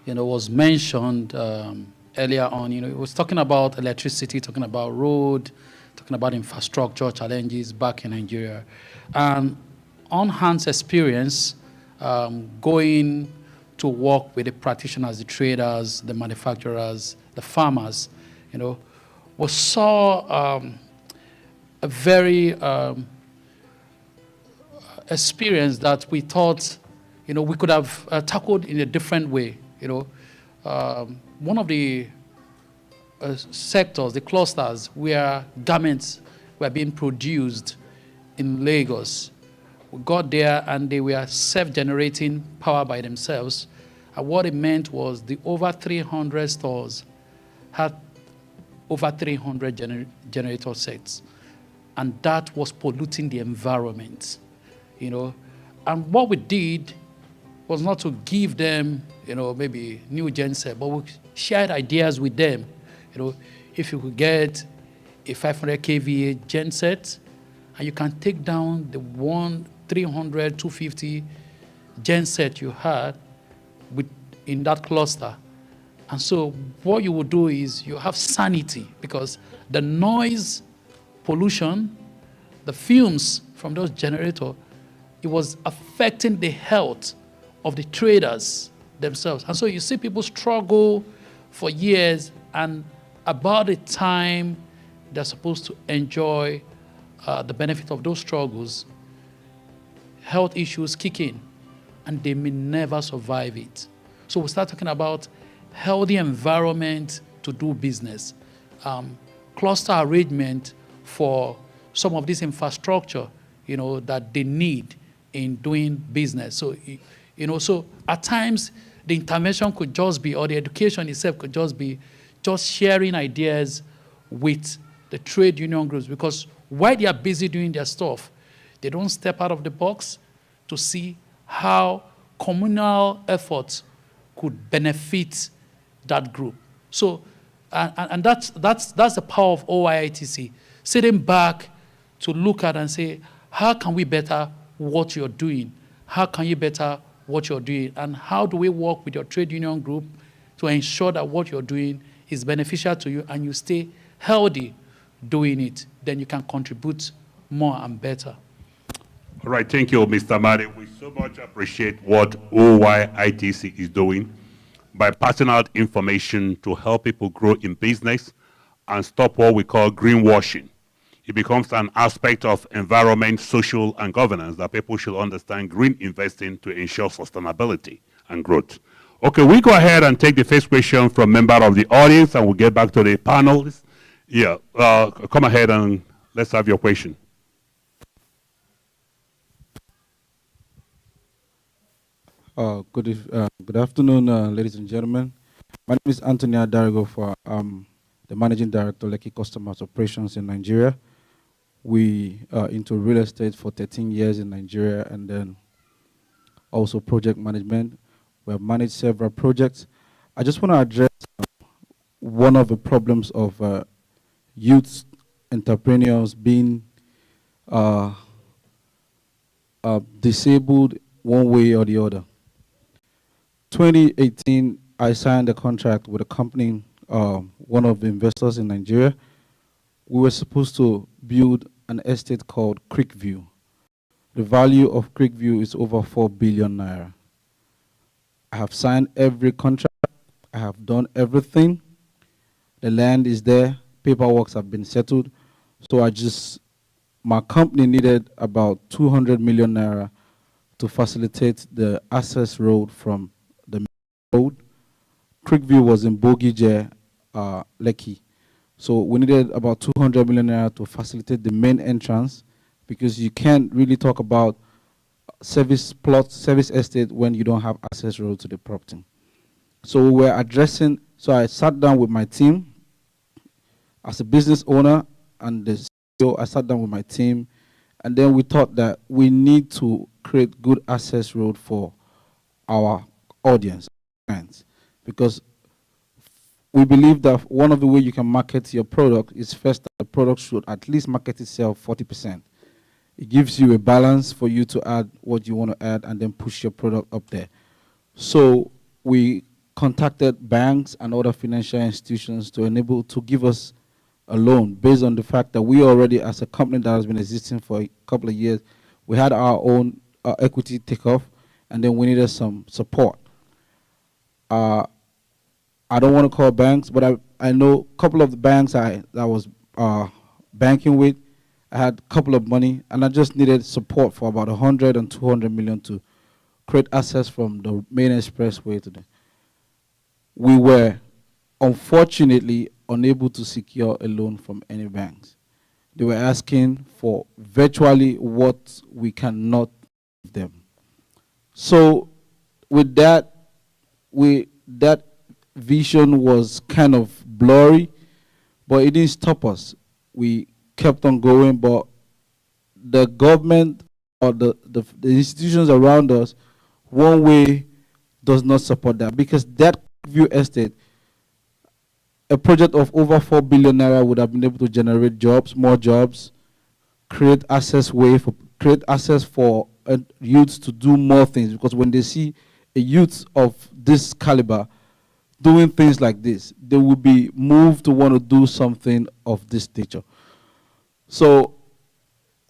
was mentioned earlier on. It was talking about electricity, talking about road, talking about infrastructure challenges back in Nigeria. And on Hans' experience, going to work with the practitioners, the traders, the manufacturers, the farmers, we saw a very experience that we thought, we could have tackled in a different way. One of the sectors, the clusters where garments were being produced in Lagos. We got there and they were self-generating power by themselves. And what it meant was the over 300 stores had over 300 generator sets. And that was polluting the environment, And what we did was not to give them, maybe new genset, but we shared ideas with them. If you could get a 500 kVA genset, and you can take down the 300, 250 genset you had in that cluster. And so what you would do is you have sanity, because the noise pollution, the fumes from those generators, it was affecting the health of the traders themselves. And so you see people struggle for years, and about the time they're supposed to enjoy the benefit of those struggles, health issues kick in, and they may never survive it. So we start talking about healthy environment to do business, cluster arrangement for some of this infrastructure, that they need in doing business. So, so at times the intervention could just be, or the education itself could just be, just sharing ideas with the trade union groups, because while they are busy doing their stuff, they don't step out of the box to see how communal efforts could benefit that group. So, and that's the power of OYITC, sitting back to look at and say, how can we better what you're doing? How can you better what you're doing? And how do we work with your trade union group to ensure that what you're doing is beneficial to you and you stay healthy doing it? Then you can contribute more and better. All right, thank you, Mr. Mari. We so much appreciate what OYITC is doing by passing out information to help people grow in business and stop what we call greenwashing. It becomes an aspect of environment, social, and governance that people should understand green investing to ensure sustainability and growth. Okay, we go ahead and take the first question from a member of the audience, and we'll get back to the panelists. Yeah, come ahead and let's have your question. Good afternoon, ladies and gentlemen. My name is Anthony Adarigo, for the Managing Director, Lekki Customers Operations in Nigeria. We are into real estate for 13 years in Nigeria, and then also project management. We have managed several projects. I just want to address one of the problems of youth entrepreneurs being disabled one way or the other. 2018, I signed a contract with a company, one of the investors in Nigeria. We were supposed to build an estate called Creekview. The value of Creekview is over 4 billion naira. I have signed every contract. I have done everything. The land is there. Paperwork have been settled. So my company needed about 200 million naira to facilitate the access road from the main road. Creekview was in Bogije, Lekki. So we needed about 200 million naira to facilitate the main entrance, because you can't really talk about service estate when you don't have access road to the property. So we were addressing, so I sat down with my team as a business owner and the CEO. I sat down with my team, and then we thought that we need to create good access road for our audience, clients, because we believe that one of the ways you can market your product is first that the product should at least market itself 40%. It gives you a balance for you to add what you want to add and then push your product up there. So we contacted banks and other financial institutions to give us a loan based on the fact that we already, as a company that has been existing for a couple of years, we had our own equity takeoff, and then we needed some support. I don't want to call banks, but I know a couple of the banks that I was banking with. I had a couple of money, and I just needed support for about 100 and 200 million to create access from the main expressway to the. We were unfortunately unable to secure a loan from any banks. They were asking for virtually what we cannot give them. So with that, that vision was kind of blurry, but it didn't stop us. We kept on going, but the government or the institutions around us, one way does not support that, because that View Estate, a project of over 4 billion naira would have been able to generate jobs, more jobs, create access for youths to do more things, because when they see a youth of this caliber doing things like this, they will be moved to want to do something of this nature. So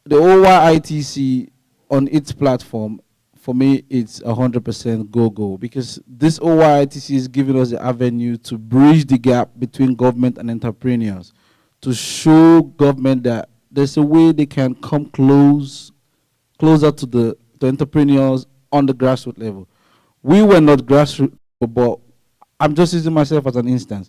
the OYITC on its platform, for me, it's 100% go-go, because this OYITC is giving us the avenue to bridge the gap between government and entrepreneurs, to show government that there's a way they can come closer to the entrepreneurs on the grassroots level. We were not grassroots, but I'm just using myself as an instance.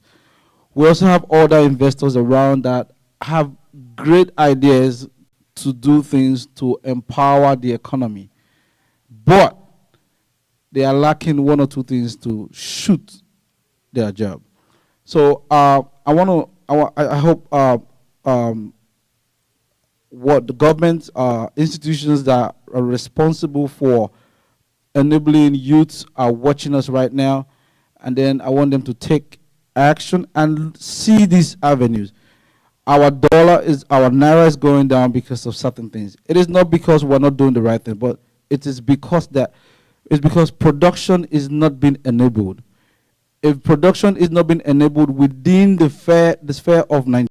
We also have other investors around that have great ideas to do things to empower the economy, but they are lacking one or two things to shoot their job. So I hope what the government institutions that are responsible for enabling youths are watching us right now, and then I want them to take action and see these avenues. Our naira is going down because of certain things. It is not because we're not doing the right thing, but it is because production is not being enabled. If production is not being enabled within the sphere of Nigeria,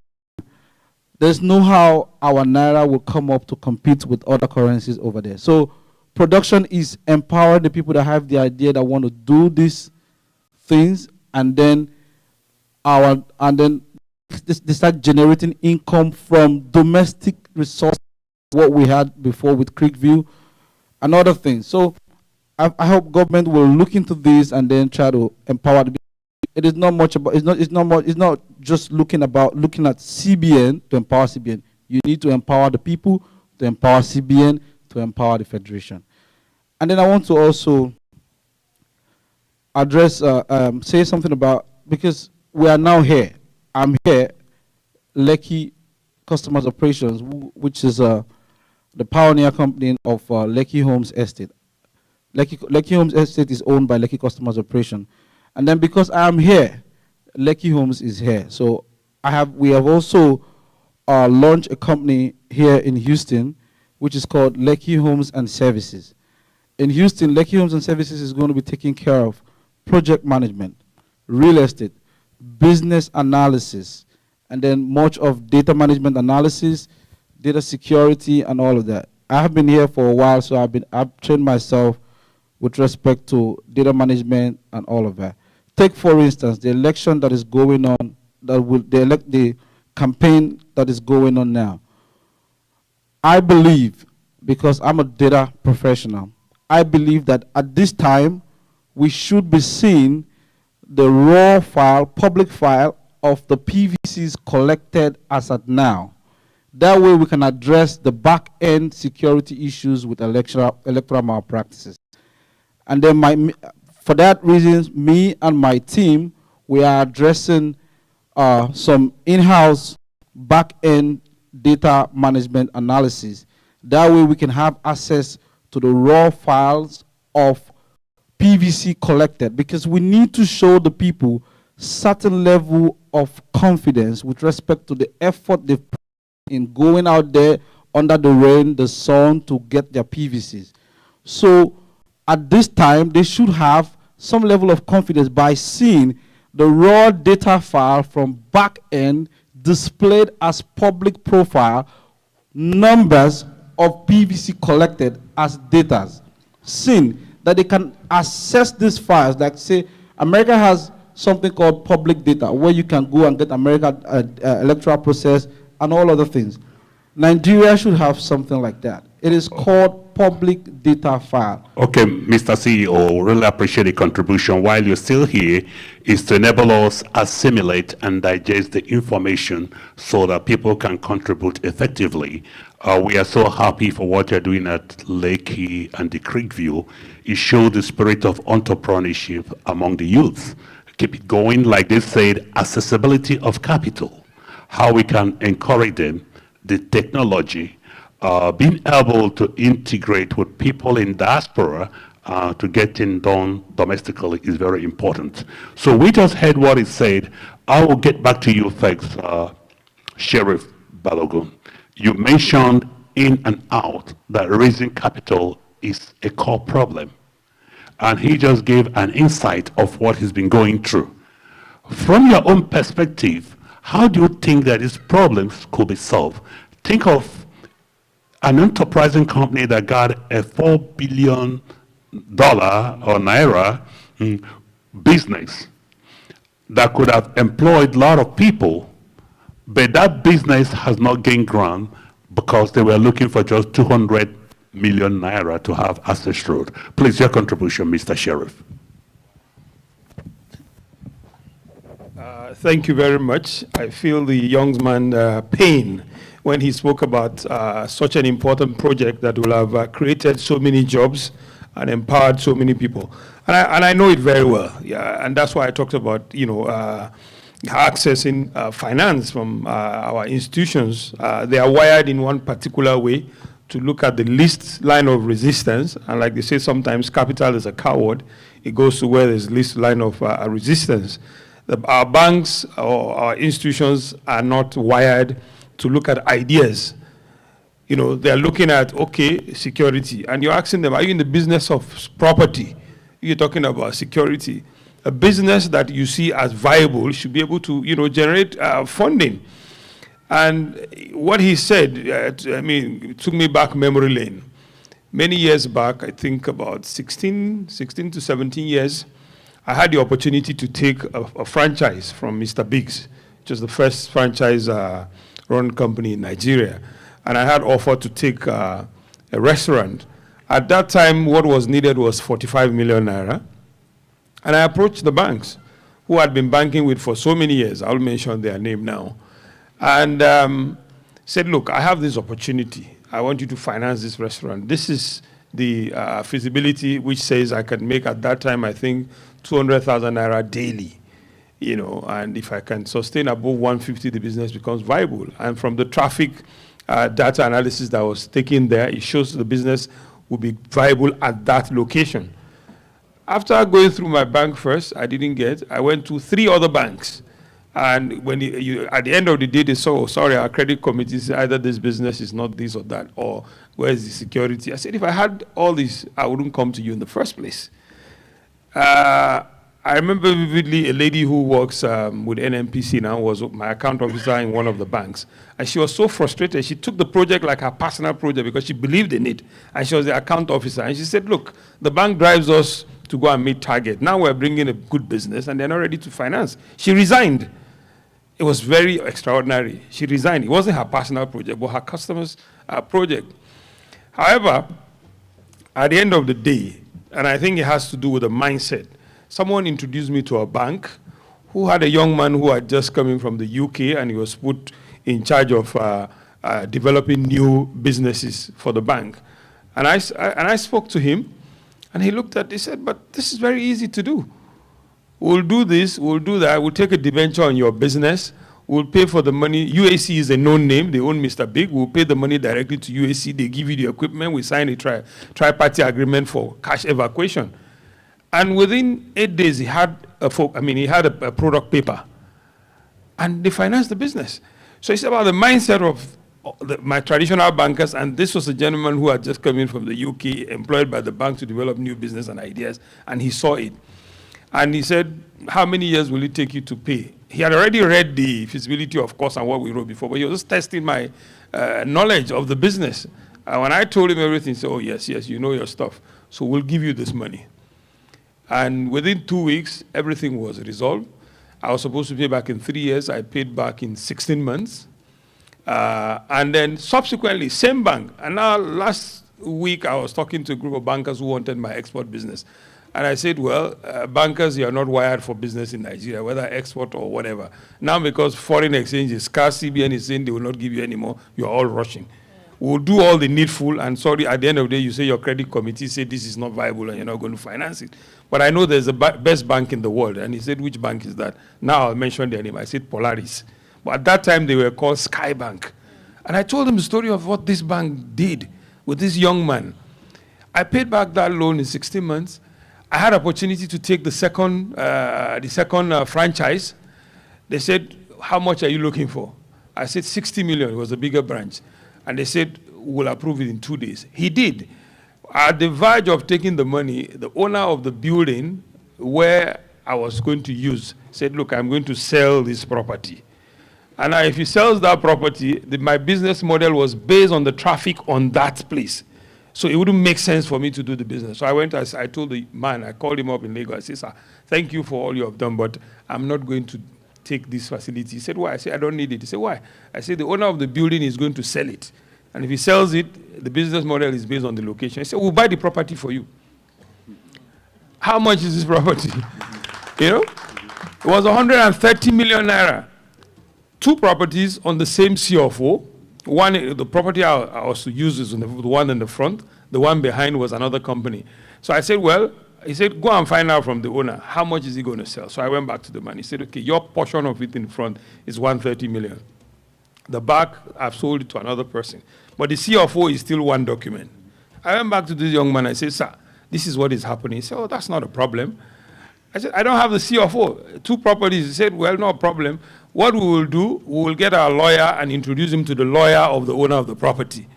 there's no how our naira will come up to compete with other currencies over there. So production is empowering the people that have the idea, that want to do these things, and then they start generating income from domestic resources, what we had before with Creekview and other things. So I hope government will look into this and then try to empower the people. It is not much about, it's not just looking at CBN to empower CBN. You need to empower the people, to empower CBN, to empower the Federation. And then I want to also address, say something about, because we are now here. I'm here, Lekki Customers Operations, which is the pioneer company of Lekki Homes Estate. Lekki Homes Estate is owned by Lekki Customers Operation. And then because I am here, Lekki Homes is here. So we have also launched a company here in Houston, which is called Lekki Homes and Services. In Houston, Lekki Homes and Services is going to be taking care of project management, real estate, business analysis, and then much of data management analysis, data security, and all of that. I have been here for a while, so I've trained myself with respect to data management and all of that. Take, for instance, the election that is going on, the campaign that is going on now. I believe, because I'm a data professional, I believe that at this time, we should be seeing the raw file, public file of the PVCs collected as at now. That way we can address the back-end security issues with electoral malpractices. And then for that reason, me and my team, we are addressing some in-house back-end data management analysis. That way we can have access to the raw files of PVC collected, because we need to show the people certain level of confidence with respect to the effort they've put in going out there, under the rain, the sun to get their PVCs. So at this time, they should have some level of confidence by seeing the raw data file from back end displayed as public profile, numbers of PVC collected as data, seeing that they can access these files. Like say, America has something called public data, where you can go and get America electoral process and all other things. Nigeria should have something like that. It is called public data file. Okay, Mr. CEO, really appreciate the contribution. While you're still here, is to enable us assimilate and digest the information so that people can contribute effectively. We are so happy for what you're doing at Lekki and the Creekview. It showed the spirit of entrepreneurship among the youth. Keep it going. Like they said, accessibility of capital, how we can encourage them, the technology, being able to integrate with people in diaspora to get things done domestically is very important. So we just heard what he said. I will get back to you, thanks, Sheriff Balogun. You mentioned in and out that raising capital is a core problem. And he just gave an insight of what he's been going through. From your own perspective, how do you think that these problems could be solved? Think of an enterprising company that got a $4 billion or naira business that could have employed a lot of people, but that business has not gained ground because they were looking for just 200 million naira to have access road. Please, your contribution, Mr. Sheriff. Thank you very much. I feel the young man pain when he spoke about such an important project that will have created so many jobs and empowered so many people. And I know it very well. Yeah, and that's why I talked about, accessing finance from our institutions. They are wired in one particular way to look at the least line of resistance. And like they say, sometimes capital is a coward. It goes to where there's least line of resistance. Our banks or our institutions are not wired to look at ideas. They're looking at, okay, security. And you're asking them, are you in the business of property? You're talking about security. A business that you see as viable should be able to, generate funding. And what he said, it took me back memory lane. Many years back, I think about 16 to 17 years, I had the opportunity to take a franchise from Mr. Biggs, which was the first franchise-run company in Nigeria. And I had offered to take a restaurant. At that time, what was needed was 45 million naira. And I approached the banks, who I'd been banking with for so many years. I'll mention their name now. And said, look, I have this opportunity. I want you to finance this restaurant. This is the feasibility, which says I can make, at that time, I think, 200,000 naira daily. And if I can sustain above 150, the business becomes viable. And from the traffic data analysis that was taken there, it shows the business will be viable at that location. After going through my bank first, I didn't get. I went to 3 other banks. And when at the end of the day, they saw, oh, sorry, our credit committee said either this business is not this or that, or where's the security? I said, if I had all this, I wouldn't come to you in the first place. I remember vividly a lady who works with NNPC now was my account officer in one of the banks. And she was so frustrated. She took the project like her personal project because she believed in it. And she was the account officer. And she said, look, the bank drives us to go and meet target. Now we're bringing a good business and they're not ready to finance. She resigned. It was very extraordinary. She resigned. It wasn't her personal project, but her customer's project. However, at the end of the day, and I think it has to do with the mindset, someone introduced me to a bank who had a young man who had just come in from the UK, and he was put in charge of developing new businesses for the bank. And I spoke to him, and he looked at it, he said, but this is very easy to do. We'll do this, we'll do that, we'll take a debenture on your business, we'll pay for the money. UAC is a known name, they own Mr. Big, we'll pay the money directly to UAC, they give you the equipment, we sign a tri-party agreement for cash evacuation. And within 8 days, he had a product paper. And they financed the business. So it's about the mindset of my traditional bankers, and this was a gentleman who had just come in from the UK, employed by the bank to develop new business and ideas, and he saw it. And he said, how many years will it take you to pay? He had already read the feasibility of course and what we wrote before, but he was just testing my knowledge of the business. And when I told him everything, he said, oh, yes, you know your stuff, so we'll give you this money. And within 2 weeks, everything was resolved. I was supposed to pay back in 3 years. I paid back in 16 months. And then subsequently, same bank. And now last week, I was talking to a group of bankers who wanted my export business. And I said, well, bankers, you are not wired for business in Nigeria, whether export or whatever. Now, because foreign exchange is scarce, CBN is saying they will not give you anymore, you are all rushing. We'll do all the needful, and sorry, at the end of the day, you say your credit committee said this is not viable and you're not going to finance it. But I know there's the best bank in the world. And he said, which bank is that? Now I'll mention their name. I said, Polaris. But at that time, they were called Sky Bank. And I told him the story of what this bank did with this young man. I paid back that loan in 16 months. I had opportunity to take the second franchise. They said, how much are you looking for? I said, 60 million. It was a bigger branch. And they said, we'll approve it in 2 days. He did. At the verge of taking the money, the owner of the building where I was going to use said, look, I'm going to sell this property. And if he sells that property, my business model was based on the traffic on that place. So it wouldn't make sense for me to do the business. So I went, I told the man, I called him up in Lagos. I said, sir, thank you for all you have done, but I'm not going to take this facility. He said, why? I said, I don't need it. He said, why? I said, the owner of the building is going to sell it. And if he sells it, the business model is based on the location. I said, we'll buy the property for you. How much is this property? You know? It was 130 million naira. 2 properties on the same CFO. One, the property I was to use is the one in the front. The one behind was another company. So I said, well, he said, go and find out from the owner, how much is he going to sell? So I went back to the man. He said, okay, your portion of it in front is 130 million. The back, I've sold it to another person. But the CFO is still one document. I went back to this young man. I said, sir, this is what is happening. He said, oh, that's not a problem. I said, I don't have the CFO. 2 properties. He said, well, no problem. What we will do, we will get our lawyer and introduce him to the lawyer of the owner of the property.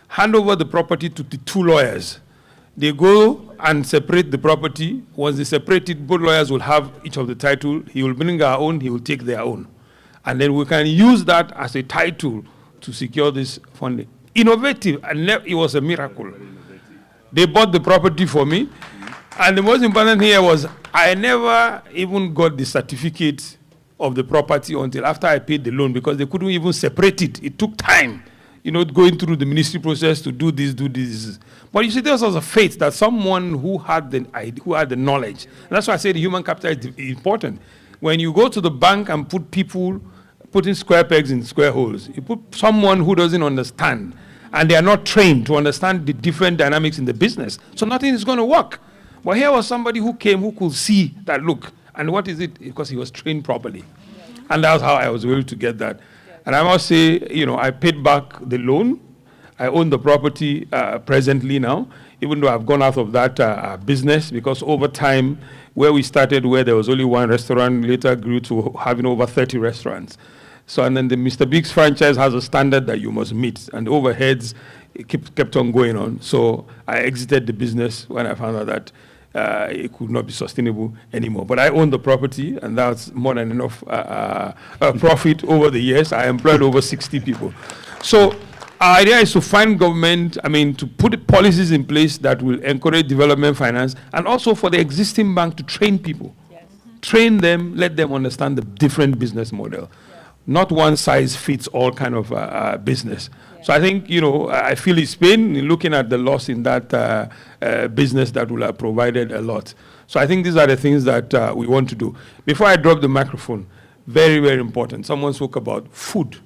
Hand over the property to the 2 lawyers. They go and separate the property. Once they separate it, both lawyers will have each of the title. He will bring our own, he will take their own. And then we can use that as a title to secure this funding. Innovative, and it was a miracle. They bought the property for me. And the most important thing here was I never even got the certificate of the property until after I paid the loan, because they couldn't even separate it. It took time, you know, going through the ministry process to do this, do this. But you see, there was a faith that someone who had the knowledge. And that's why I say the human capital is important. When you go to the bank and putting square pegs in square holes, you put someone who doesn't understand, and they are not trained to understand the different dynamics in the business. So nothing is going to work. But here was somebody who came who could see that, look, and what is it? Because he was trained properly. Yeah. And that's how I was able to get that. Yeah. And I must say, you know, I paid back the loan. I own the property presently now, even though I've gone out of that business, because over time, where we started, where there was only 1 restaurant, later grew to having over 30 restaurants. So, and then the Mr. Biggs franchise has a standard that you must meet, and the overheads kept on going on. So I exited the business when I found out that it could not be sustainable anymore. But I own the property, and that's more than enough profit over the years. I employed over 60 people. So our idea is to find government, to put policies in place that will encourage development finance, and also for the existing bank to train people. Yes. Train them, let them understand the different business model. Yeah. Not one size fits all kind of business. So I think, I feel it's pain looking at the loss in that business that will have provided a lot. So I think these are the things that we want to do. Before I drop the microphone, very, very important. Someone spoke about food.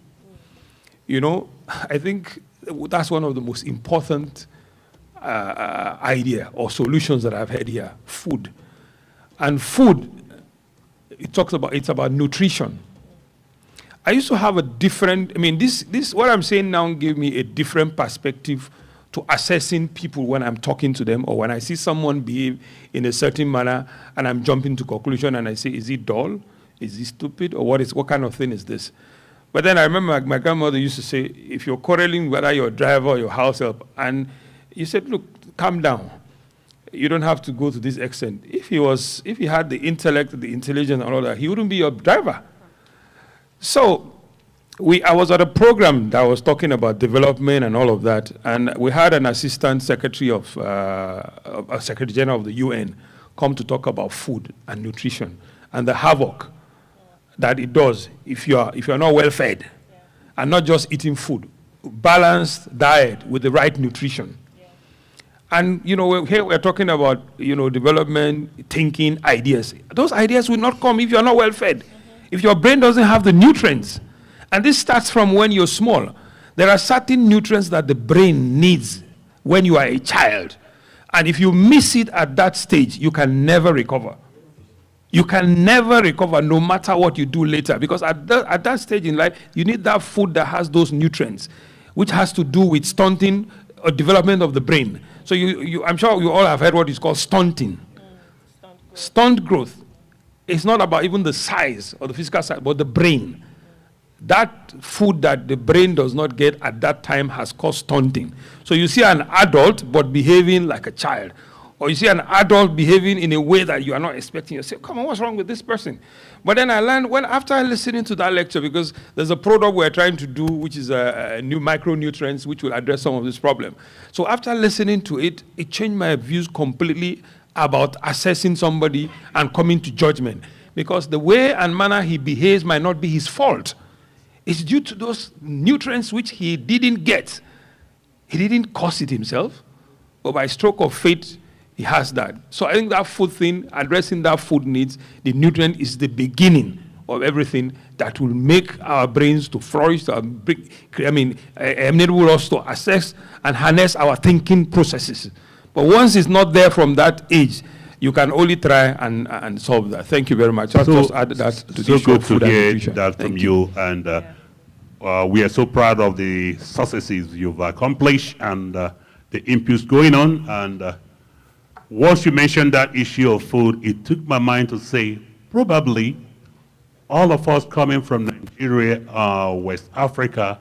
I think that's one of the most important idea or solutions that I've had here, food. And food, it's about nutrition. I used to have a different, this what I'm saying now gave me a different perspective to assessing people when I'm talking to them, or when I see someone behave in a certain manner and I'm jumping to conclusion and I say, is he dull? Is he stupid? Or what kind of thing is this? But then I remember my grandmother used to say, if you're quarreling whether your driver or your house help, and you said, look, calm down. You don't have to go to this extent. If he had the intellect, the intelligence and all that, he wouldn't be your driver. So I was at a program that was talking about development and all of that, and we had an assistant secretary of Secretary General of the UN come to talk about food and nutrition and the havoc that it does if you're not well fed and not just eating food, balanced diet with the right nutrition. And here we're talking about development, thinking, ideas. Those ideas will not come if you're not well fed, if your brain doesn't have the nutrients. And this starts from when you're small. There are certain nutrients that the brain needs when you are a child. And if you miss it at that stage, you can never recover. You can never recover no matter what you do later. Because at that stage in life, you need that food that has those nutrients, which has to do with stunting or development of the brain. So I'm sure you all have heard what is called stunting. Stunt growth. It's not about even the size or the physical size, but the brain. That food that the brain does not get at that time has caused stunting. So you see an adult but behaving like a child. Or you see an adult behaving in a way that you are not expecting. You say, come on, what's wrong with this person? But then I learned, after listening to that lecture, because there's a product we're trying to do, which is a new micronutrients, which will address some of this problem. So after listening to it, it changed my views completely about assessing somebody and coming to judgment. Because the way and manner he behaves might not be his fault. It's due to those nutrients which he didn't get. He didn't cause it himself, but by stroke of fate, he has that. So I think that food thing, addressing that food needs, the nutrient is the beginning of everything that will make our brains to flourish, enable us to assess and harness our thinking processes. But once it's not there from that age, you can only try and solve that. Thank you very much. I'll just add that to the issue of food and nutrition. That from you. And we are so proud of the successes you've accomplished and the inputs going on. And once you mentioned that issue of food, it took my mind to say, probably all of us coming from Nigeria, West Africa,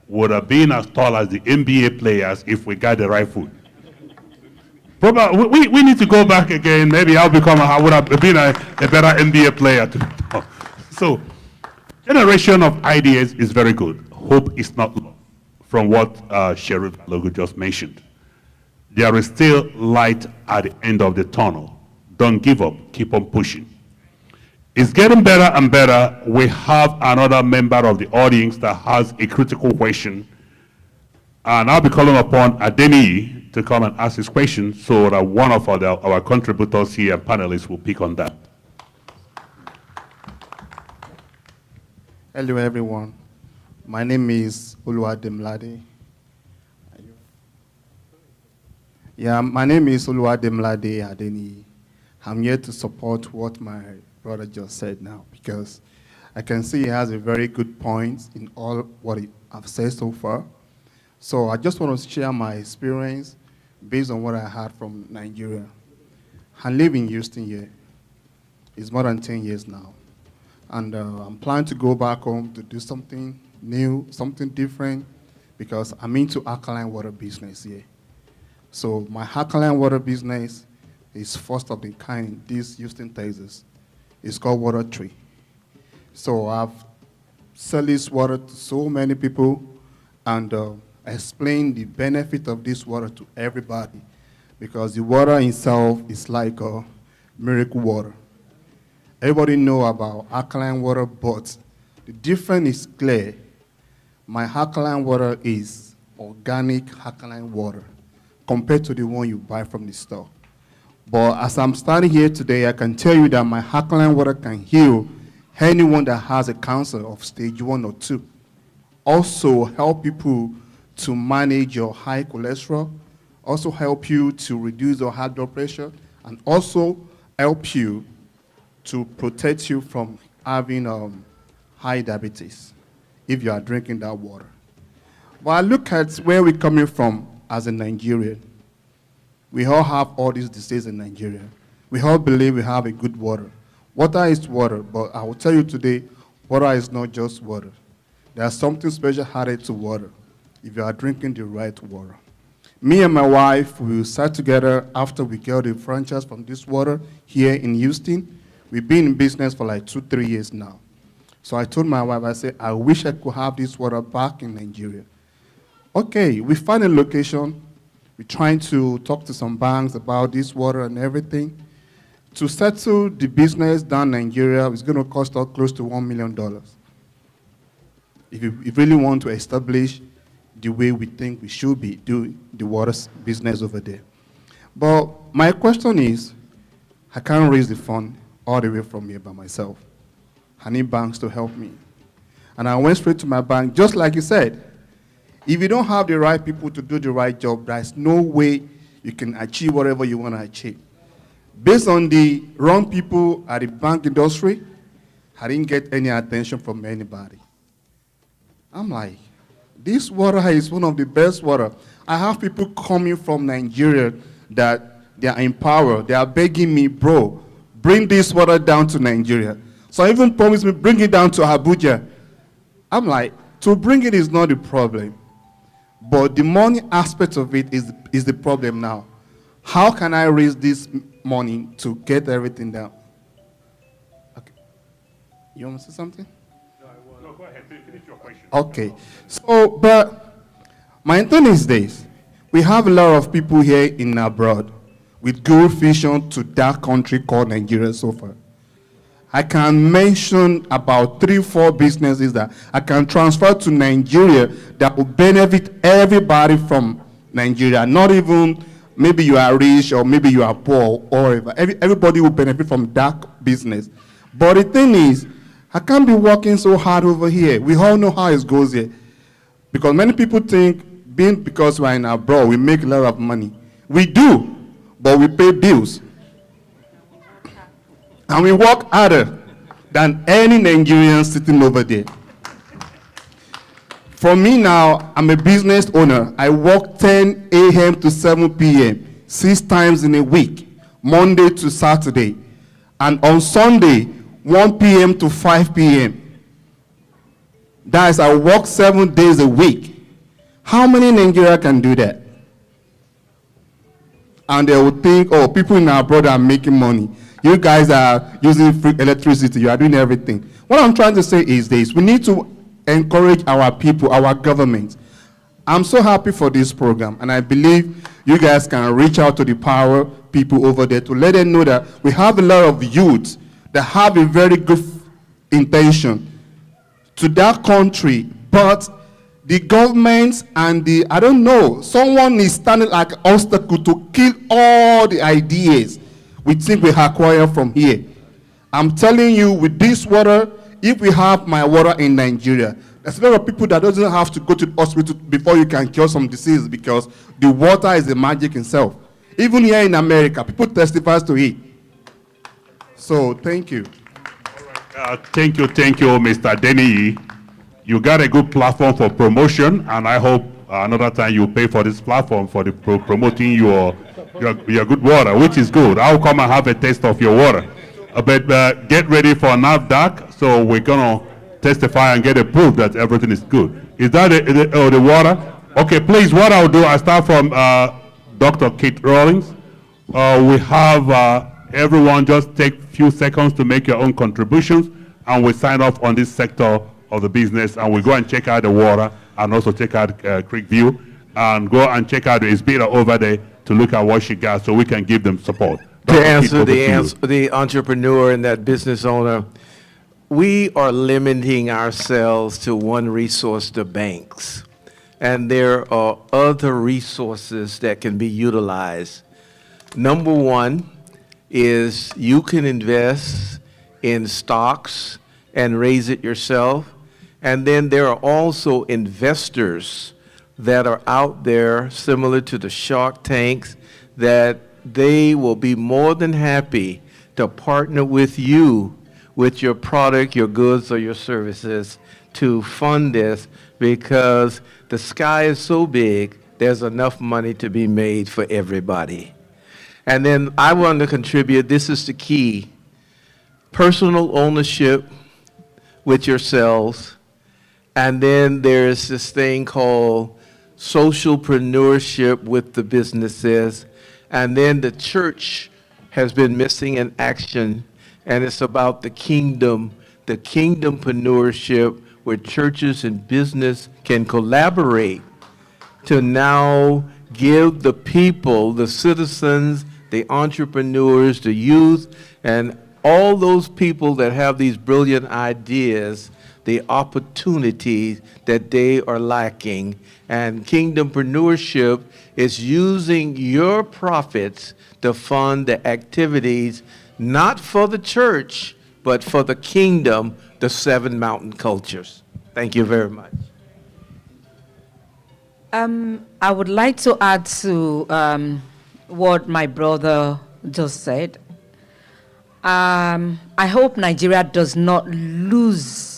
would have been as tall as the NBA players if we got the right food. Probably, we need to go back again. Maybe I would have been a better NBA player. So, generation of ideas is very good. Hope is not lost from what Sheriff Balogun just mentioned. There is still light at the end of the tunnel. Don't give up. Keep on pushing. It's getting better and better. We have another member of the audience that has a critical question. And I'll be calling upon Adeniyi to come and ask his question so that one of our contributors here and panelists will pick on that. Hello, everyone. My name is Oluwademilade. My name is Oluwademilade Adeniyi. I'm here to support what my brother just said now because I can see he has a very good point in all what I've said so far. So I just want to share my experience based on what I heard from Nigeria. I live in Houston here. It's more than 10 years now. And I'm planning to go back home to do something new, something different, because I'm into alkaline water business here. So my alkaline water business is first of the kind in this Houston, Texas. It's called Water Tree. So I've sold this water to so many people and explain the benefit of this water to everybody because the water itself is like a miracle water. Everybody know about alkaline water, but the difference is clear. My alkaline water is organic alkaline water compared to the one you buy from the store. But as I'm standing here today, I can tell you that my alkaline water can heal anyone that has a cancer of stage 1 or 2. Also help people to manage your high cholesterol, also help you to reduce your high blood pressure, and also help you to protect you from having high diabetes if you are drinking that water. But I look at where we're coming from as a Nigerian. We all have all these diseases in Nigeria. We all believe we have a good water. Water is water, but I will tell you today, water is not just water. there's something special added to water if you are drinking the right water. Me and my wife, we sat together after we got the franchise from this water here in Houston. We've been in business for like 2-3 years now. So I told my wife, I said, I wish I could have this water back in Nigeria. Okay, we found a location. We're trying to talk to some banks about this water and everything. To settle the business down in Nigeria, it's going to cost us close to $1 million. If you really want to establish the way we think we should be doing the water business over there. But my question is, I can't raise the fund all the way from here by myself. I need banks to help me. And I went straight to my bank, just like you said. If you don't have the right people to do the right job, there's no way you can achieve whatever you want to achieve. Based on the wrong people at the bank industry, I didn't get any attention from anybody. I'm like, this water is one of the best water. I have people coming from Nigeria that they are in power. They are begging me, bro, bring this water down to Nigeria. So I even promised me, bring it down to Abuja. I'm like, to bring it is not the problem. But the money aspect of it is the problem now. How can I raise this money to get everything down? Okay. You want to say something? No, go ahead. Finish your question. Okay. So, but my thing is this. We have a lot of people here in abroad with good vision to that country called Nigeria so far. I can mention about 3-4 businesses that I can transfer to Nigeria that will benefit everybody from Nigeria. Not even maybe you are rich or maybe you are poor or whatever. Everybody will benefit from that business. But the thing is, I can't be working so hard over here. We all know how it goes here. Because many people think because we're in abroad, we make a lot of money. We do, but we pay bills. And we work harder than any Nigerian sitting over there. For me now, I'm a business owner. I work 10 a.m. to 7 p.m., 6 times in a week, Monday to Saturday. And on Sunday, 1 p.m. to 5 p.m. That is, I work 7 days a week. How many Nigerians can do that? And they will think, oh, people in our abroad are making money. You guys are using free electricity. You are doing everything. What I'm trying to say is this. We need to encourage our people, our government. I'm so happy for this program, and I believe you guys can reach out to the power people over there to let them know that we have a lot of youth that have a very good intention to that country, but the government and I don't know, someone is standing like an obstacle to kill all the ideas we think we acquire from here. I'm telling you, with this water, if we have my water in Nigeria, there's a lot of people that doesn't have to go to the hospital before you can cure some disease because the water is the magic itself. Even here in America, people testify to it. So, thank you. Thank you, Mr. Denny. You got a good platform for promotion, and I hope another time you pay for this platform for the promoting your good water, which is good. I'll come and have a taste of your water. But get ready for NAFDAC, so we're going to testify and get a proof that everything is good. Is that the water? Okay, please, what I'll do, I start from Dr. Kate Rawlings. We have everyone just take a few seconds to make your own contributions, and we sign off on this sector of the business, and we go and check out the water and also check out Creek View and go and check out the Isbira over there to look at what she got so we can give them support. To answer the entrepreneur and that business owner, we are limiting ourselves to one resource, the banks. And there are other resources that can be utilized. Number one is you can invest in stocks and raise it yourself. And then there are also investors that are out there similar to the Shark Tanks that they will be more than happy to partner with you with your product, your goods, or your services to fund this because the sky is so big, there's enough money to be made for everybody. And then I want to contribute, this is the key, personal ownership with yourselves And then there's this thing called socialpreneurship with the businesses. And then the church has been missing in action, and it's about the kingdompreneurship, where churches and business can collaborate to now give the people, the citizens, the entrepreneurs, the youth, and all those people that have these brilliant ideas, the opportunities that they are lacking. And kingdompreneurship is using your profits to fund the activities, not for the church, but for the kingdom, the 7 mountain cultures. Thank you very much. I would like to add to what my brother just said. I hope Nigeria does not lose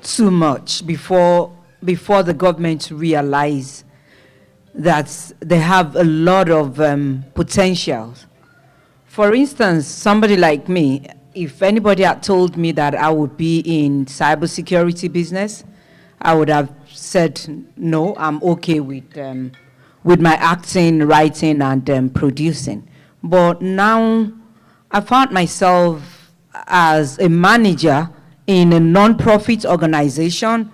too much before the government realize that they have a lot of potential. For instance, somebody like me, if anybody had told me that I would be in cybersecurity business, I would have said, no, I'm okay with my acting, writing, and producing. But now I found myself as a manager in a non-profit organization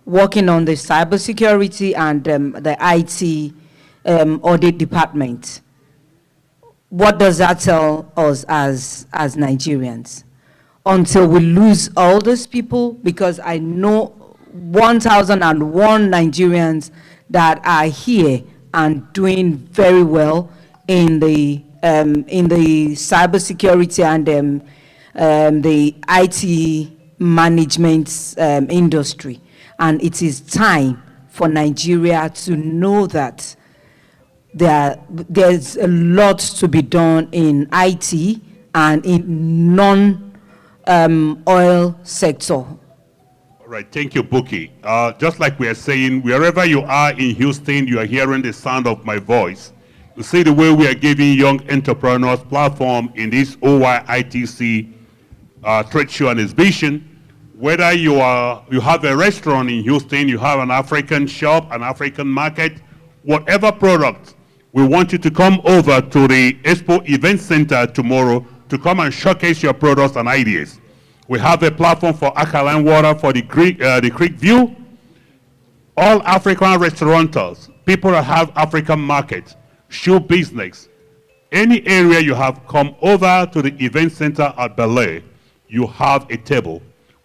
working on the cybersecurity and the IT audit department. What does that tell us as Nigerians? Until we lose all those people, because I know 1,001 Nigerians that are here and doing very well in the cybersecurity and the IT management industry. And it is time for Nigeria to know that there's a lot to be done in IT and in non-oil sector. All right, thank you, Buki. Just like we are saying, wherever you are in Houston, you are hearing the sound of my voice. You see the way we are giving young entrepreneurs platform in this OYITC trade show and exhibition. Whether you have a restaurant in Houston, you have an African shop, an African market, whatever product, we want you to come over to the Expo Event Center tomorrow to come and showcase your products and ideas. We have a platform for alkaline water for the Creek View. All African restaurateurs, people that have African markets, shoe business, any area you have, come over to the event center at Bel Air. You have a table.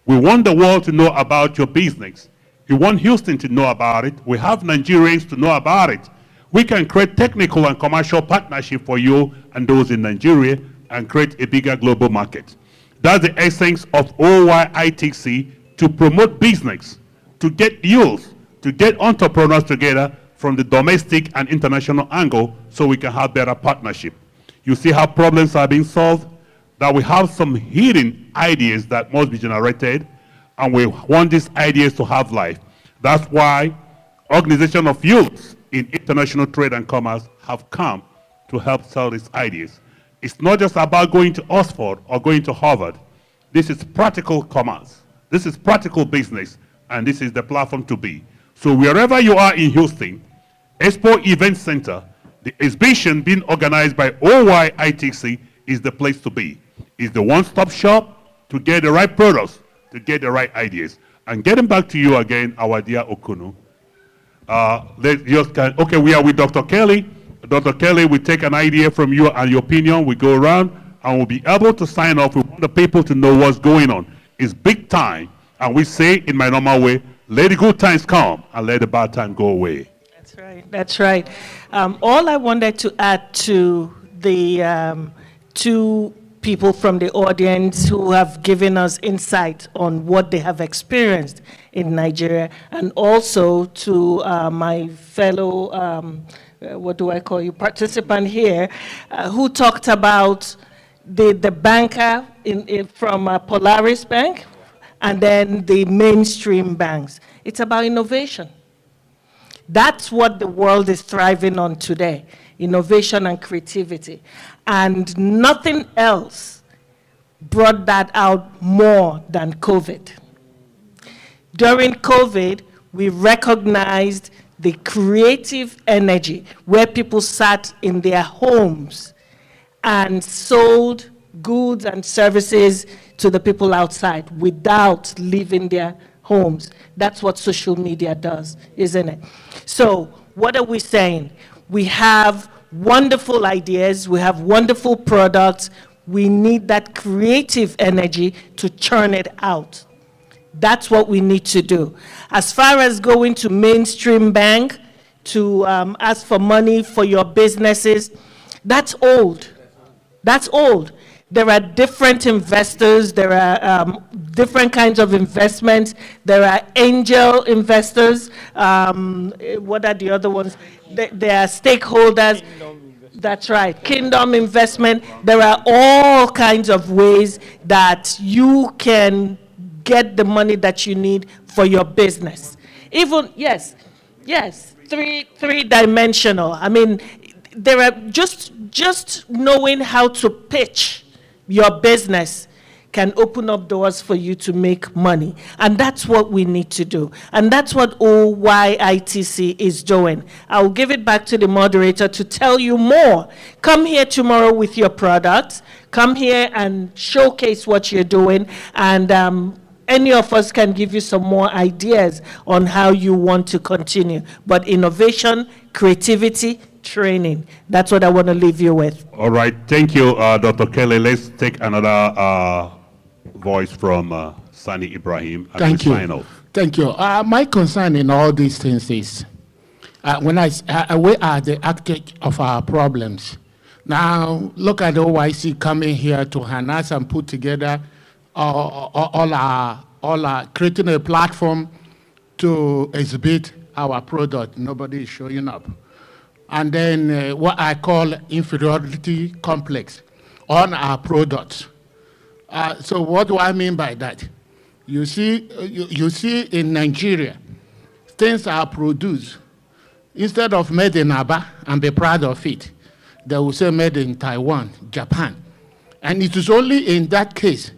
We want the world to know about your business. We want Houston to know about it. We have Nigerians to know about it. We can create technical and commercial partnership for you and those in Nigeria and create a bigger global market. That's the essence of OYITC, to promote business, to get youth, to get entrepreneurs together from the domestic and international angle so we can have better partnership. You see how problems are being solved? That we have some hidden ideas that must be generated, and we want these ideas to have life. That's why Organization of Youth in International Trade and Commerce have come to help sell these ideas. It's not just about going to Oxford or going to Harvard. This is practical commerce. This is practical business, and this is the platform to be. So wherever you are in Houston, Expo Event Center, the exhibition being organized by OYITC is the place to be. It's the one-stop shop to get the right products, to get the right ideas. And getting back to you again, our dear Okunu, okay, we are with Dr. Kelly. Dr. Kelly, we take an idea from you and your opinion. We go around and we'll be able to sign off. We want the people to know what's going on. It's big time. And we say in my normal way, let the good times come and let the bad time go away. That's right. That's right. All I wanted to add to the two people from the audience who have given us insight on what they have experienced in Nigeria, and also to my fellow, what do I call you, participant here, who talked about the banker from Polaris Bank, and then the mainstream banks. It's about innovation. That's what the world is thriving on today, innovation and creativity. And nothing else brought that out more than COVID. During COVID, we recognized the creative energy where people sat in their homes and sold goods and services to the people outside without leaving their homes. That's what social media does, isn't it? So what are we saying? We have wonderful ideas, we have wonderful products, we need that creative energy to churn it out. That's what we need to do. As far as going to mainstream bank to ask for money for your businesses, that's old. That's old. There are different investors, there are different kinds of investments, there are angel investors, what are the other ones? There are stakeholders. That's right, Kingdom Investment. There are all kinds of ways that you can get the money that you need for your business. Even, yes, three-dimensional. I mean, there are just knowing how to pitch your business can open up doors for you to make money. And that's what we need to do. And that's what OYITC is doing. I'll give it back to the moderator to tell you more. Come here tomorrow with your products. Come here and showcase what you're doing. And any of us can give you some more ideas on how you want to continue. But innovation, creativity, training. That's what I want to leave you with. All right. Thank you, Dr. Kelly. Let's take another voice from Sani Ibrahim. And Thank you. Sign off. Thank you. My concern in all these things is when we are the architect of our problems. Now, look at OYC coming here to harness and put together all our creating a platform to exhibit our product. Nobody is showing up. And then what I call inferiority complex on our products. So what do I mean by that? You see in Nigeria, things are produced. Instead of made in Aba and be proud of it, they will say made in Taiwan, Japan. And it is only in that case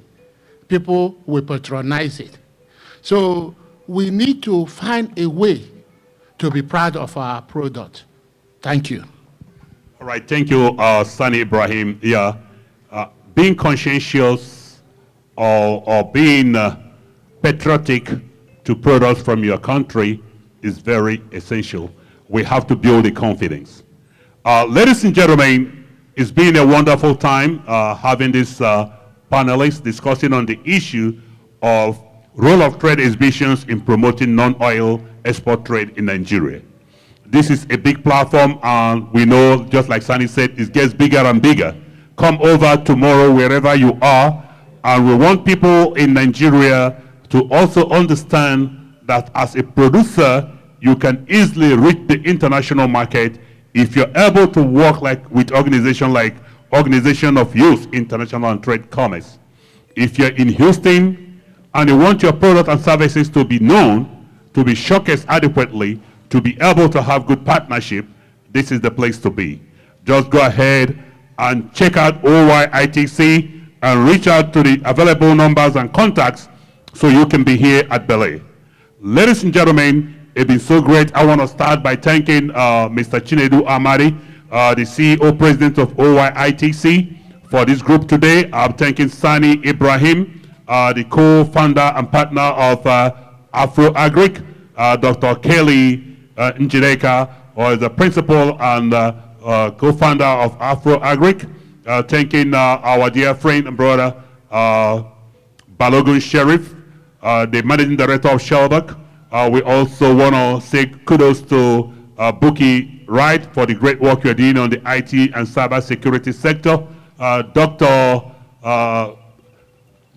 people will patronize it. So we need to find a way to be proud of our product. Thank you. All right, thank you, Sani Ibrahim. Yeah, being conscientious or being patriotic to products from your country is very essential. We have to build the confidence. Ladies and gentlemen, it's been a wonderful time having this panelists discussing on the issue of role of trade exhibitions in promoting non-oil export trade in Nigeria. This is a big platform, and we know, just like Sani said, it gets bigger and bigger. Come over tomorrow wherever you are, and we want people in Nigeria to also understand that as a producer, you can easily reach the international market if you're able to work with organizations like Organization of Youth International and Trade Commerce. If you're in Houston and you want your product and services to be known, to be showcased adequately, to be able to have good partnership, this is the place to be. Just go ahead and check out OYITC and reach out to the available numbers and contacts so you can be here at Belay. Ladies and gentlemen, it's been so great. I want to start by thanking Mr. Chinedu Amadi, the CEO President of OYITC, for this group today. I'm thanking Sani Ibrahim, the co-founder and partner of Afro-Agric, Dr. Kelly Njideka, who is the principal and co-founder of Afro-Agric, thanking our dear friend and brother, Balogun Sheriff, the managing director of Shellback. We also want to say kudos to Buki Wright for the great work you're doing on the IT and cyber security sector. Dr.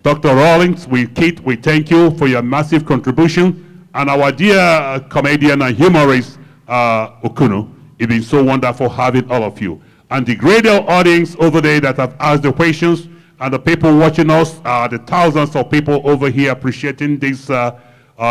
Rawlings, we thank you for your massive contribution. And our dear comedian and humorist, Okuno, it's been so wonderful having all of you. And the great audience over there that have asked the questions, and the people watching us, the thousands of people over here appreciating this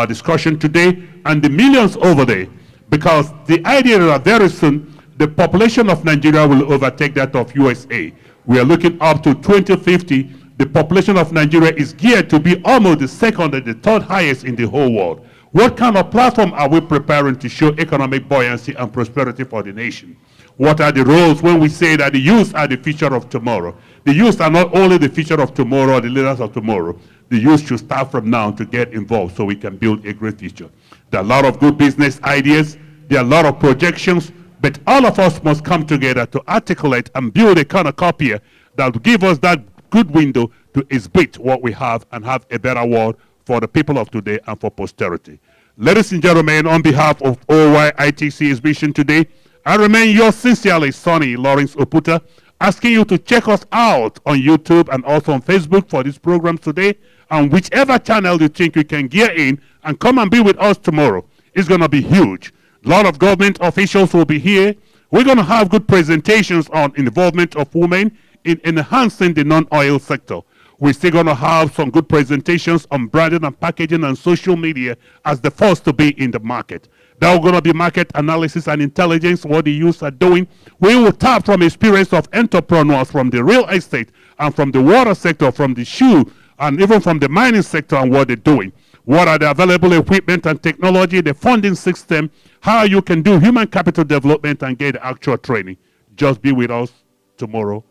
discussion today, and the millions over there, because the idea that very soon the population of Nigeria will overtake that of USA. We are looking up to 2050. The population of Nigeria is geared to be almost the second and the third highest in the whole world. What kind of platform are we preparing to show economic buoyancy and prosperity for the nation? What are the roles when we say that the youth are the future of tomorrow? The youth are not only the future of tomorrow or the leaders of tomorrow. The youth should start from now to get involved so we can build a great future. There are a lot of good business ideas. There are a lot of projections. But all of us must come together to articulate and build a cornucopia that will give us that good window to exhibit what we have and have a better world for the people of today and for posterity. Ladies and gentlemen, on behalf of OYITC exhibition today, I remain yours sincerely, Sonny Lawrence Oputa, asking you to check us out on YouTube and also on Facebook for this program today, and whichever channel you think you can gear in and come and be with us tomorrow. It's going to be huge. A lot of government officials will be here. We're going to have good presentations on involvement of women in enhancing the non-oil sector. We're still going to have some good presentations on branding and packaging and social media as the first to be in the market. There are going to be market analysis and intelligence, what the youths are doing. We will tap from experience of entrepreneurs from the real estate and from the water sector, from the shoe, and even from the mining sector and what they're doing. What are the available equipment and technology, the funding system, how you can do human capital development and get actual training. Just be with us tomorrow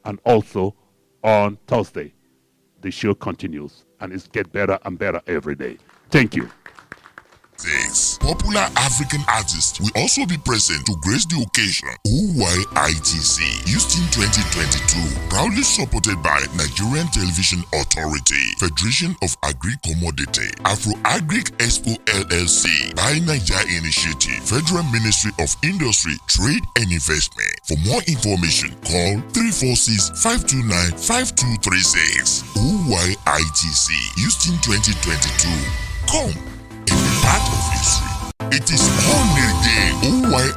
and also on Thursday. The show continues and it's get better and better every day. Thank you. This popular African artist will also be present to grace the occasion. OYITC, Houston 2022, proudly supported by Nigerian Television Authority, Federation of Agri-Commodity, Afro-Agric Expo LLC, Buy Niger Initiative, Federal Ministry of Industry, Trade and Investment. For more information, call 346-529-5236. OYITC, Houston 2022. Come. Part of history. It is on the day OYI